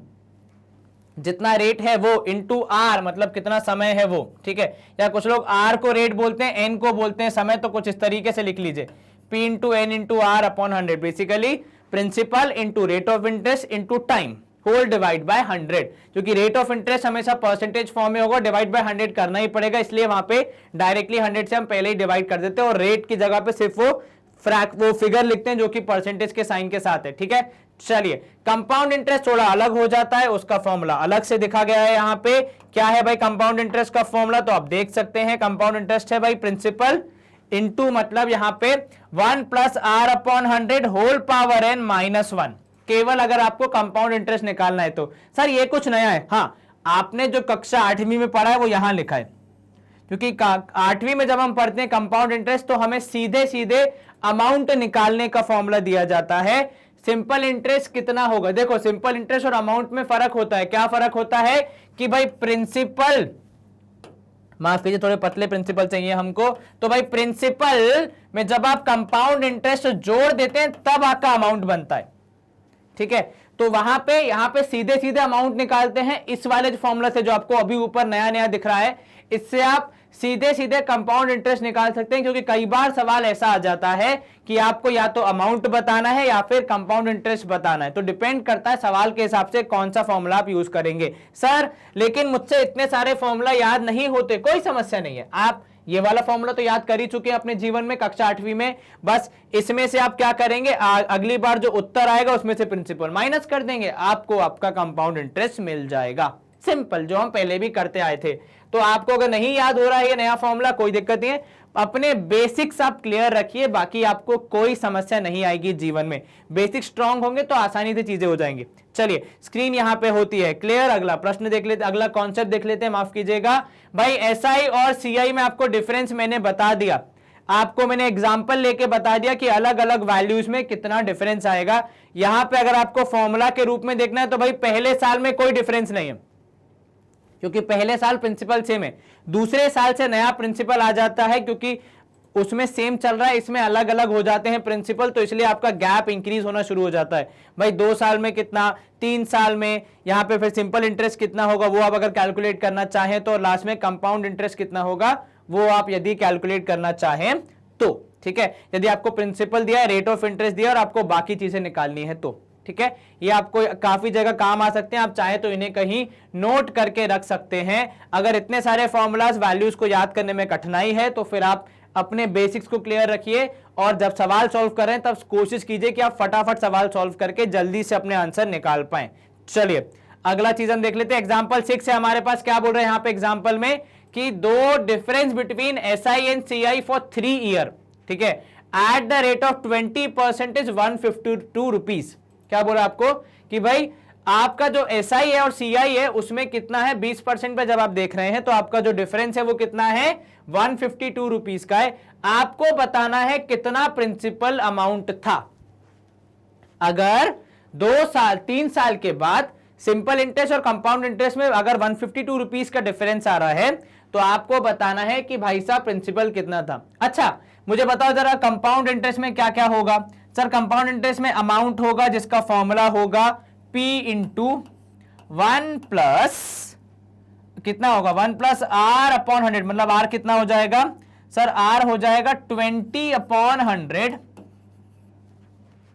जितना रेट है वो, इंटू आर, मतलब कितना समय है वो। ठीक है, या कुछ लोग आर को रेट बोलते हैं, एन को बोलते हैं समय, तो कुछ इस तरीके से लिख लीजिए, P into N into R upon 100। Basically principal into rate of interest into time, whole divide by 100। क्योंकि रेट ऑफ इंटरेस्ट हमेशा परसेंटेज फॉर्म में होगा, डिवाइड बाय 100 करना ही पड़ेगा, इसलिए वहां पे डायरेक्टली 100 से हम पहले ही डिवाइड कर देते हैं, और रेट की जगह पे सिर्फ वो फिगर लिखते हैं जो कि परसेंटेज के साइन के साथ है। ठीक है, चलिए कंपाउंड इंटरेस्ट थोड़ा अलग हो जाता है, उसका फॉर्मूला अलग से दिखा गया है। यहां पे क्या है भाई कंपाउंड इंटरेस्ट का फॉर्मूला? तो आप देख सकते हैं, कंपाउंड इंटरेस्ट है भाई प्रिंसिपल इंटू, मतलब यहां पे 1 plus R upon 100 whole power N minus 1। केवल अगर आपको कंपाउंड इंटरेस्ट निकालना है तो। सर ये कुछ नया है? हाँ, आपने जो कक्षा 8वीं में पढ़ा है वो यहां लिखा है, क्योंकि 8वीं में जब हम पढ़ते हैं कंपाउंड इंटरेस्ट तो हमें सीधे सीधे अमाउंट निकालने का फॉर्मूला दिया जाता है। सिंपल इंटरेस्ट कितना होगा? देखो, सिंपल इंटरेस्ट और अमाउंट में फर्क होता है। क्या फर्क होता है कि भाई प्रिंसिपल, माफ कीजिए थोड़े पतले प्रिंसिपल चाहिए हमको, तो भाई प्रिंसिपल में जब आप कंपाउंड इंटरेस्ट जोड़ देते हैं तब आपका अमाउंट बनता है। ठीक है, तो वहां पे यहां पे सीधे सीधे अमाउंट निकालते हैं इस वाले फॉर्मूला से, जो आपको अभी ऊपर नया नया दिख रहा है, इससे आप सीधे सीधे कंपाउंड इंटरेस्ट निकाल सकते हैं। क्योंकि कई बार सवाल ऐसा आ जाता है कि आपको या तो अमाउंट बताना है या फिर कंपाउंड इंटरेस्ट बताना है, तो डिपेंड करता है सवाल के हिसाब से कौन सा फॉर्मूला आप यूज करेंगे। सर लेकिन मुझसे इतने सारे फॉर्मूला याद नहीं होते, कोई समस्या नहीं है, आप ये वाला फॉर्मूला तो याद कर ही चुके हैं अपने जीवन में कक्षा 8वीं में। बस इसमें से आप क्या करेंगे, अगली बार जो उत्तर आएगा उसमें से प्रिंसिपल माइनस कर देंगे, आपको आपका कंपाउंड इंटरेस्ट मिल जाएगा। सिंपल, जो हम पहले भी करते आए थे। तो आपको अगर नहीं याद हो रहा है ये नया फॉर्मूला, कोई दिक्कत नहीं है, अपने बेसिक्स आप क्लियर रखिए, बाकी आपको कोई समस्या नहीं आएगी जीवन में। बेसिक स्ट्रांग होंगे तो आसानी से चीजें हो जाएंगी। चलिए स्क्रीन यहां पे होती है क्लियर, अगला प्रश्न देख लेते, अगला कॉन्सेप्ट देख लेते हैं, माफ कीजिएगा भाई। एसआई और सीआई में आपको डिफरेंस मैंने बता दिया, आपको मैंने एग्जांपल लेके बता दिया कि अलग अलग वैल्यूज में कितना डिफरेंस आएगा। यहां पे अगर आपको फॉर्मूला के रूप में देखना है तो भाई पहले साल में कोई डिफरेंस नहीं है, क्योंकि पहले साल प्रिंसिपल सेम है, दूसरे साल से नया प्रिंसिपल आ जाता है, क्योंकि उसमें सेम चल रहा है, इसमें अलग अलग हो जाते हैं प्रिंसिपल, तो इसलिए आपका गैप इंक्रीज होना शुरू हो जाता है। भाई 2 साल में कितना, 3 साल में, यहां पे फिर सिंपल इंटरेस्ट कितना होगा वो आप अगर कैलकुलेट करना चाहें तो, लास्ट में कंपाउंड इंटरेस्ट कितना होगा वो आप यदि कैलकुलेट करना चाहें तो। ठीक है, यदि आपको प्रिंसिपल दिया है, रेट ऑफ इंटरेस्ट दिया और आपको बाकी चीजें निकालनी है तो। ठीक है, ये आपको काफी जगह काम आ सकते हैं, आप चाहे तो इन्हें कहीं नोट करके रख सकते हैं। अगर इतने सारे फॉर्मूलाज वैल्यूज को याद करने में कठिनाई है तो फिर आप अपने बेसिक्स को क्लियर रखिए, और जब सवाल सॉल्व करें तब कोशिश कीजिए कि आप फटाफट सवाल सॉल्व करके जल्दी से अपने आंसर निकाल पाएं। चलिए अगला चीज हम देख लेते हैं, एग्जाम्पल 6 है हमारे पास। क्या बोल रहे हैं यहाँ पे एग्जाम्पल में कि दो difference between SI and CI for 3 year, ठीक है, at the rate of 20% is 152 rupees. क्या बोला आपको कि भाई आपका जो एसआई है और सीआई है उसमें कितना है, 20% पे जब आप देख रहे हैं तो आपका जो डिफरेंस है वो कितना है, 152 रुपीज का है। आपको बताना है कितना प्रिंसिपल अमाउंट था। अगर 2 साल 3 साल के बाद सिंपल इंटरेस्ट और कंपाउंड इंटरेस्ट में अगर 152 रुपीज का डिफरेंस आ रहा है तो आपको बताना है कि भाई साहब प्रिंसिपल कितना था। अच्छा मुझे बताओ जरा कंपाउंड इंटरेस्ट में क्या क्या होगा। सर कंपाउंड इंटरेस्ट में अमाउंट होगा जिसका फॉर्मूला होगा P इंटू 1 प्लस कितना होगा 1 प्लस R अपॉन 100, मतलब R कितना हो जाएगा सर, R हो जाएगा 20 अपॉन 100,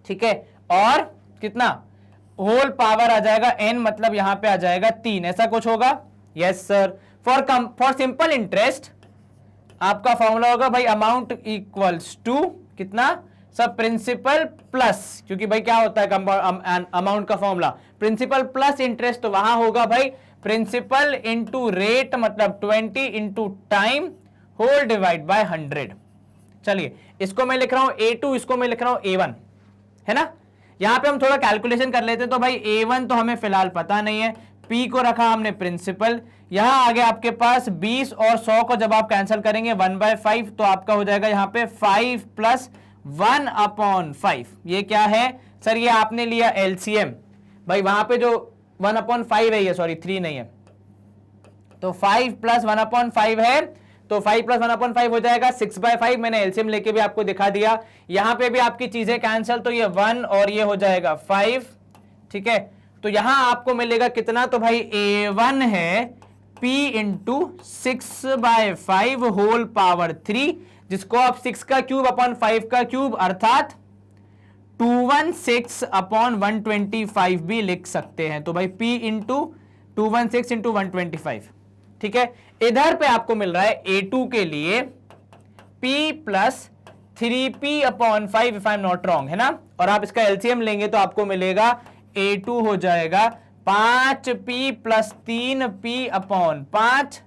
ठीक है, और कितना होल पावर आ जाएगा n, मतलब यहां पे आ जाएगा 3, ऐसा कुछ होगा। Yes sir. For simple interest आपका फॉर्मूला होगा भाई अमाउंट इक्वल्स टू कितना सब प्रिंसिपल प्लस, क्योंकि भाई क्या होता है अमाउंट का फॉर्मूला प्रिंसिपल प्लस इंटरेस्ट, तो वहां होगा भाई प्रिंसिपल इंटू रेट, मतलब 20 into time whole divide by 100। चलिए इसको मैं लिख रहा हूं A2, इसको मैं लिख रहा हूं A1, है ना। यहां पे हम थोड़ा कैलकुलेशन कर लेते हैं। तो भाई A1 तो हमें फिलहाल पता नहीं है, P को रखा हमने प्रिंसिपल, यहां आगे आपके पास 20 और 100 को जब आप कैंसिल करेंगे 1/5, तो आपका हो जाएगा यहां पे 5 प्लस 1 अपॉन 5। ये क्या है सर, ये आपने लिया LCM, भाई वहां पे जो 1 अपॉन 5 है, ये सॉरी 3 नहीं है, तो 5 प्लस 1 अपॉन 5 है, तो 5 प्लस 1 अपॉन 5 हो जाएगा 6/5। मैंने एलसीएम लेके भी आपको दिखा दिया। यहां पे भी आपकी चीजें कैंसिल, तो ये 1 और ये हो जाएगा 5, ठीक है। तो यहां आपको मिलेगा कितना, तो भाई A1 है P इंटू 6/5 होल पावर 3, जिसको आप 6 का क्यूब अपॉन 5 का क्यूब अर्थात 216 अपॉन 125 भी लिख सकते हैं। तो भाई P इंटू 216 इंटू 125, ठीक है। इधर पे आपको मिल रहा है A2 के लिए P plus 3P upon 5 if I am not wrong, है ना। और आप इसका एलसीएम लेंगे तो आपको मिलेगा A2 हो जाएगा 5P plus 3P upon 5,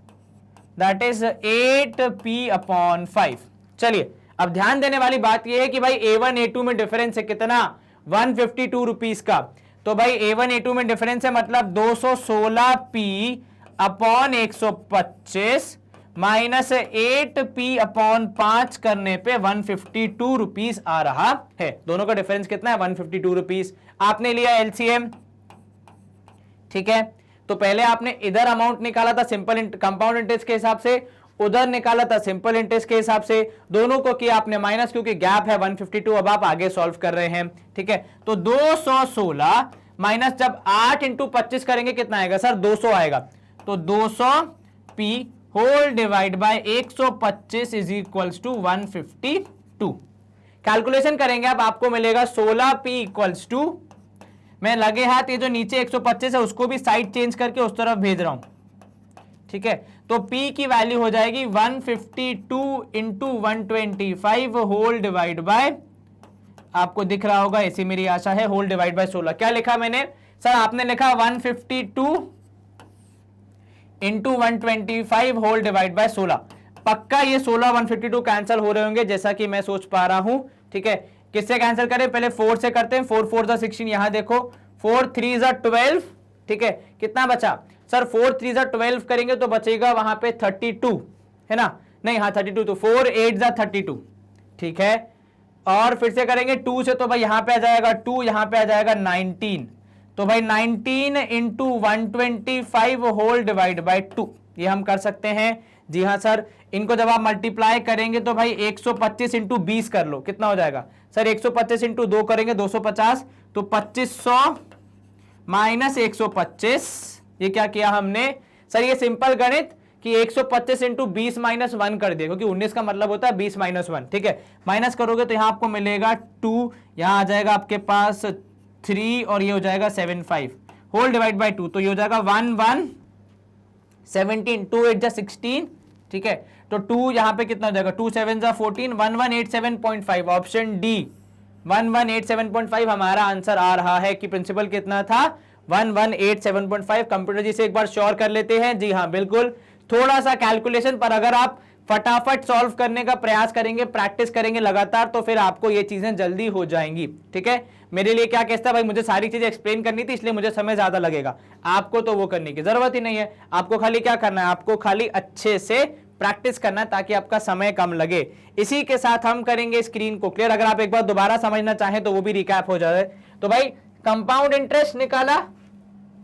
that is 8P upon 5। चलिए अब ध्यान देने वाली बात यह है कि भाई A1 A2 में डिफरेंस है कितना, 152 रुपीस का। तो भाई A1 A2 में डिफरेंस है मतलब 216P upon 125 minus 8P upon 5 करने पे 152 रुपीस आ रहा है। दोनों का डिफरेंस कितना है, 152 रुपीस। आपने लिया एलसीएम, ठीक है। तो पहले आपने इधर अमाउंट निकाला था सिंपल कंपाउंड इंटरेस्ट के हिसाब से, उधर निकाला था सिंपल इंटरेस्ट के हिसाब से, दोनों को किया आपने माइनस, क्योंकि गैप है 152। अब आप आगे सॉल्व कर रहे हैं, ठीक है। तो 216 माइनस जब 8 इंटू 25 करेंगे कितना आएगा सर, 200 आएगा। तो 200P whole divide by 125 is equals to 152। Calculation करेंगे अब आपको मिलेगा 16P इक्वल्स टू, मैं लगे हाथ ये जो नीचे 125 है उसको भी साइड चेंज करके उस तरफ भेज रहा हूं, ठीक है। तो P की वैल्यू हो जाएगी 152 इंटू 125 होल डिवाइड बाय, आपको दिख रहा होगा ऐसी मेरी आशा है, होल डिवाइड बाय 16। क्या लिखा मैंने सर, आपने लिखा 152 इंटू 125 होल डिवाइड बाय 16। पक्का ये 16 152 कैंसिल हो रहे होंगे जैसा कि मैं सोच पा रहा हूं, ठीक है। किससे कैंसिल करें, पहले 4 से करते हैं। 4 4 जा 16, यहां देखो 4 3 जा 12, ठीक है। कितना बचा सर, 4 3 जा 12 करेंगे तो बचेगा वहां पे 32, है ना, नहीं हाँ 32, तो 4 8 जा 32, ठीक है। और फिर से करेंगे 2 से, तो भाई यहां पे आ जाएगा 2, यहां पे आ जाएगा 19, तो भाई 19 इंटू 125 होल डिवाइड बाय 2, ये हम कर सकते हैं। जी हाँ सर, इनको जब आप मल्टीप्लाई करेंगे तो भाई 125 इंटू 20 कर लो, कितना हो जाएगा सर, 125 इंटू 2 करेंगे 250, तो 2500 माइनस 125, ये क्या किया हमने सर, ये सिंपल गणित कि 125 इंटू 20 माइनस 1 कर दिया, क्योंकि 19 का मतलब होता है 20 माइनस 1, ठीक है। माइनस करोगे तो यहां आपको मिलेगा 2, यहां आ जाएगा आपके पास 3 और ये हो जाएगा 75 होल डिवाइड बाय 2, तो ये हो जाएगा 1117, 2 8 जा 16, ठीक है। तो 2 यहां पे कितना हो जाएगा, 2 7 जा 14, 1187.5, ऑप्शन डी 1187.5 हमारा आंसर आ रहा है कि प्रिंसिपल कितना था 1187.5। कंप्यूटर जी से एक बार श्योर कर लेते हैं। जी हाँ बिल्कुल, थोड़ा सा कैलकुलेशन पर अगर आप फटाफट सॉल्व करने का प्रयास करेंगे, प्रैक्टिस करेंगे लगातार, तो फिर आपको ये चीजें जल्दी हो जाएंगी, ठीक है। मेरे लिए क्या कहता है भाई, मुझे सारी चीजें एक्सप्लेन करनी थी इसलिए मुझे समय ज्यादा लगेगा, आपको तो वो करने की जरूरत ही नहीं है। आपको खाली क्या करना है, आपको खाली अच्छे से प्रैक्टिस करना है ताकि आपका समय कम लगे। इसी के साथ हम करेंगे स्क्रीन को क्लियर। अगर आप एक बार दोबारा समझना चाहें तो वो भी रिकैप हो जाए। तो भाई कंपाउंड इंटरेस्ट निकाला,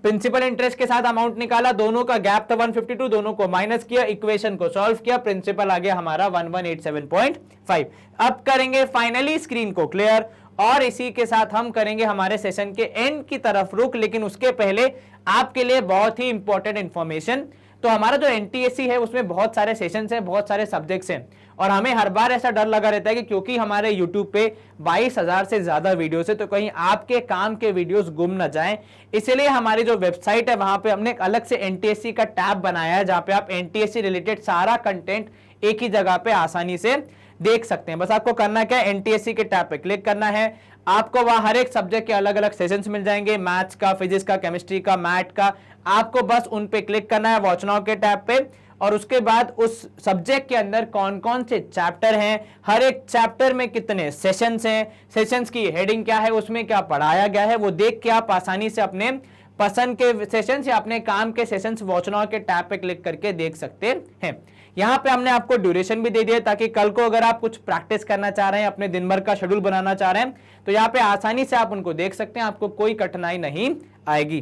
प्रिंसिपल इंटरेस्ट के साथ अमाउंट निकाला, दोनों का गैप था 152, दोनों को माइनस किया, इक्वेशन को सॉल्व किया, प्रिंसिपल आ गया हमारा 1187.5। अब करेंगे फाइनली स्क्रीन को क्लियर और इसी के साथ हम करेंगे हमारे सेशन के एंड की तरफ रुक। लेकिन उसके पहले आपके लिए बहुत ही इंपॉर्टेंट इंफॉर्मेशन। तो हमारा जो एनटीएससी है उसमें बहुत सारे सेशंस हैं, बहुत सारे सब्जेक्ट्स हैं और हमें हर बार ऐसा डर लगा रहता है कि क्योंकि हमारे यूट्यूब पे 22,000 से ज्यादा वीडियोस है तो कहीं आपके काम के वीडियोस गुम ना जाएं। इसलिए हमारी जो वेबसाइट है वहां पे हमने एक अलग से एनटीएससी का टैब बनाया है जहां पे आप एनटीएससी रिलेटेड सारा कंटेंट एक ही जगह पे आसानी से देख सकते हैं। बस आपको करना क्या है, एनटीएससी के टैब पे क्लिक करना है, आपको वहां हर एक सब्जेक्ट के अलग अलग सेशंस मिल जाएंगे, मैथ्स का, फिजिक्स का, केमिस्ट्री का, मैथ का। आपको बस उन पे क्लिक करना है वॉच नाउ के टैब पे और उसके बाद उस सब्जेक्ट के अंदर कौन कौन से चैप्टर हैं, हर एक चैप्टर में कितने सेशंस हैं, सेशंस की हेडिंग क्या है, उसमें क्या पढ़ाया गया है, वो देख के आप आसानी से अपने पसंद के सेशंस या अपने काम के सेशंस वॉच नाउ के टैब पे क्लिक करके देख सकते हैं। यहां पे हमने आपको ड्यूरेशन भी दे दिया ताकि कल को अगर आप कुछ प्रैक्टिस करना चाह रहे हैं, अपने दिन भर का शेड्यूल बनाना चाह रहे हैं तो यहाँ पे आसानी से आप उनको देख सकते हैं, आपको कोई कठिनाई नहीं आएगी।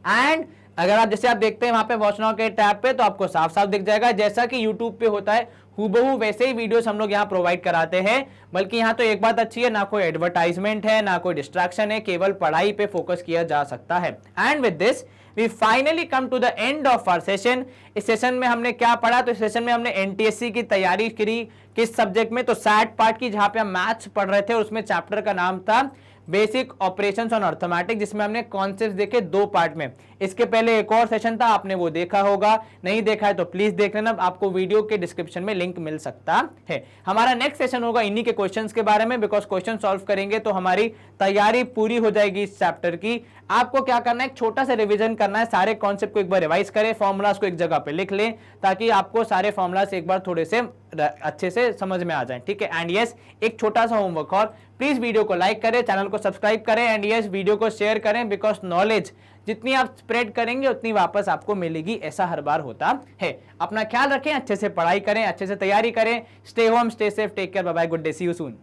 एंड अगर आप जैसे आप देखते हैं वहां पे वॉच नाउ के टैब पे तो आपको साफ साफ दिख जाएगा जैसा कि यूट्यूब पे होता है हूबहू वैसे ही वीडियोस हम लोग यहाँ प्रोवाइड कराते हैं। बल्कि यहाँ तो एक बात अच्छी है, ना कोई एडवर्टाइजमेंट है, ना कोई डिस्ट्रैक्शन है, केवल पढ़ाई पे फोकस किया जा सकता है। And with this we finally come to the end of our session. इस सेशन में हमने क्या पढ़ा, तो इस सेशन में हमने एनटीएससी की तैयारी करी किस सब्जेक्ट में, तो सैट पार्ट की, जहां पे हम मैथ्स पढ़ रहे थे और उसमें चैप्टर का नाम था बेसिक ऑपरेशंस ऑन अर्थमेटिक, जिसमें हमने कॉन्सेप्ट्स देखे 2 पार्ट में। इसके पहले एक और सेशन था, आपने वो देखा होगा, नहीं देखा है तो प्लीज देख लेना, आपको वीडियो के डिस्क्रिप्शन में लिंक मिल सकता है। हमारा नेक्स्ट सेशन होगा इन्हीं के क्वेश्चंस के बारे में, बिकॉज क्वेश्चन सॉल्व करेंगे तो हमारी तैयारी पूरी हो जाएगी इस चैप्टर की। आपको क्या करना है, एक छोटा सा रिवीजन करना है, सारे कॉन्सेप्ट को एक बार रिवाइज करें, फॉर्मूलाज को एक जगह पे लिख लें ताकि आपको सारे फॉर्मूलाज एक बार थोड़े से अच्छे से समझ में आ जाए, ठीक है। एंड यस, एक छोटा सा होमवर्क और, प्लीज वीडियो को लाइक करें, चैनल को सब्सक्राइब करें एंड यस वीडियो को शेयर करें, बिकॉज नॉलेज जितनी आप स्प्रेड करेंगे उतनी वापस आपको मिलेगी, ऐसा हर बार होता है। अपना ख्याल रखें, अच्छे से पढ़ाई करें, अच्छे से तैयारी करें, stay home, stay safe, take care, bye bye, good day, see you soon.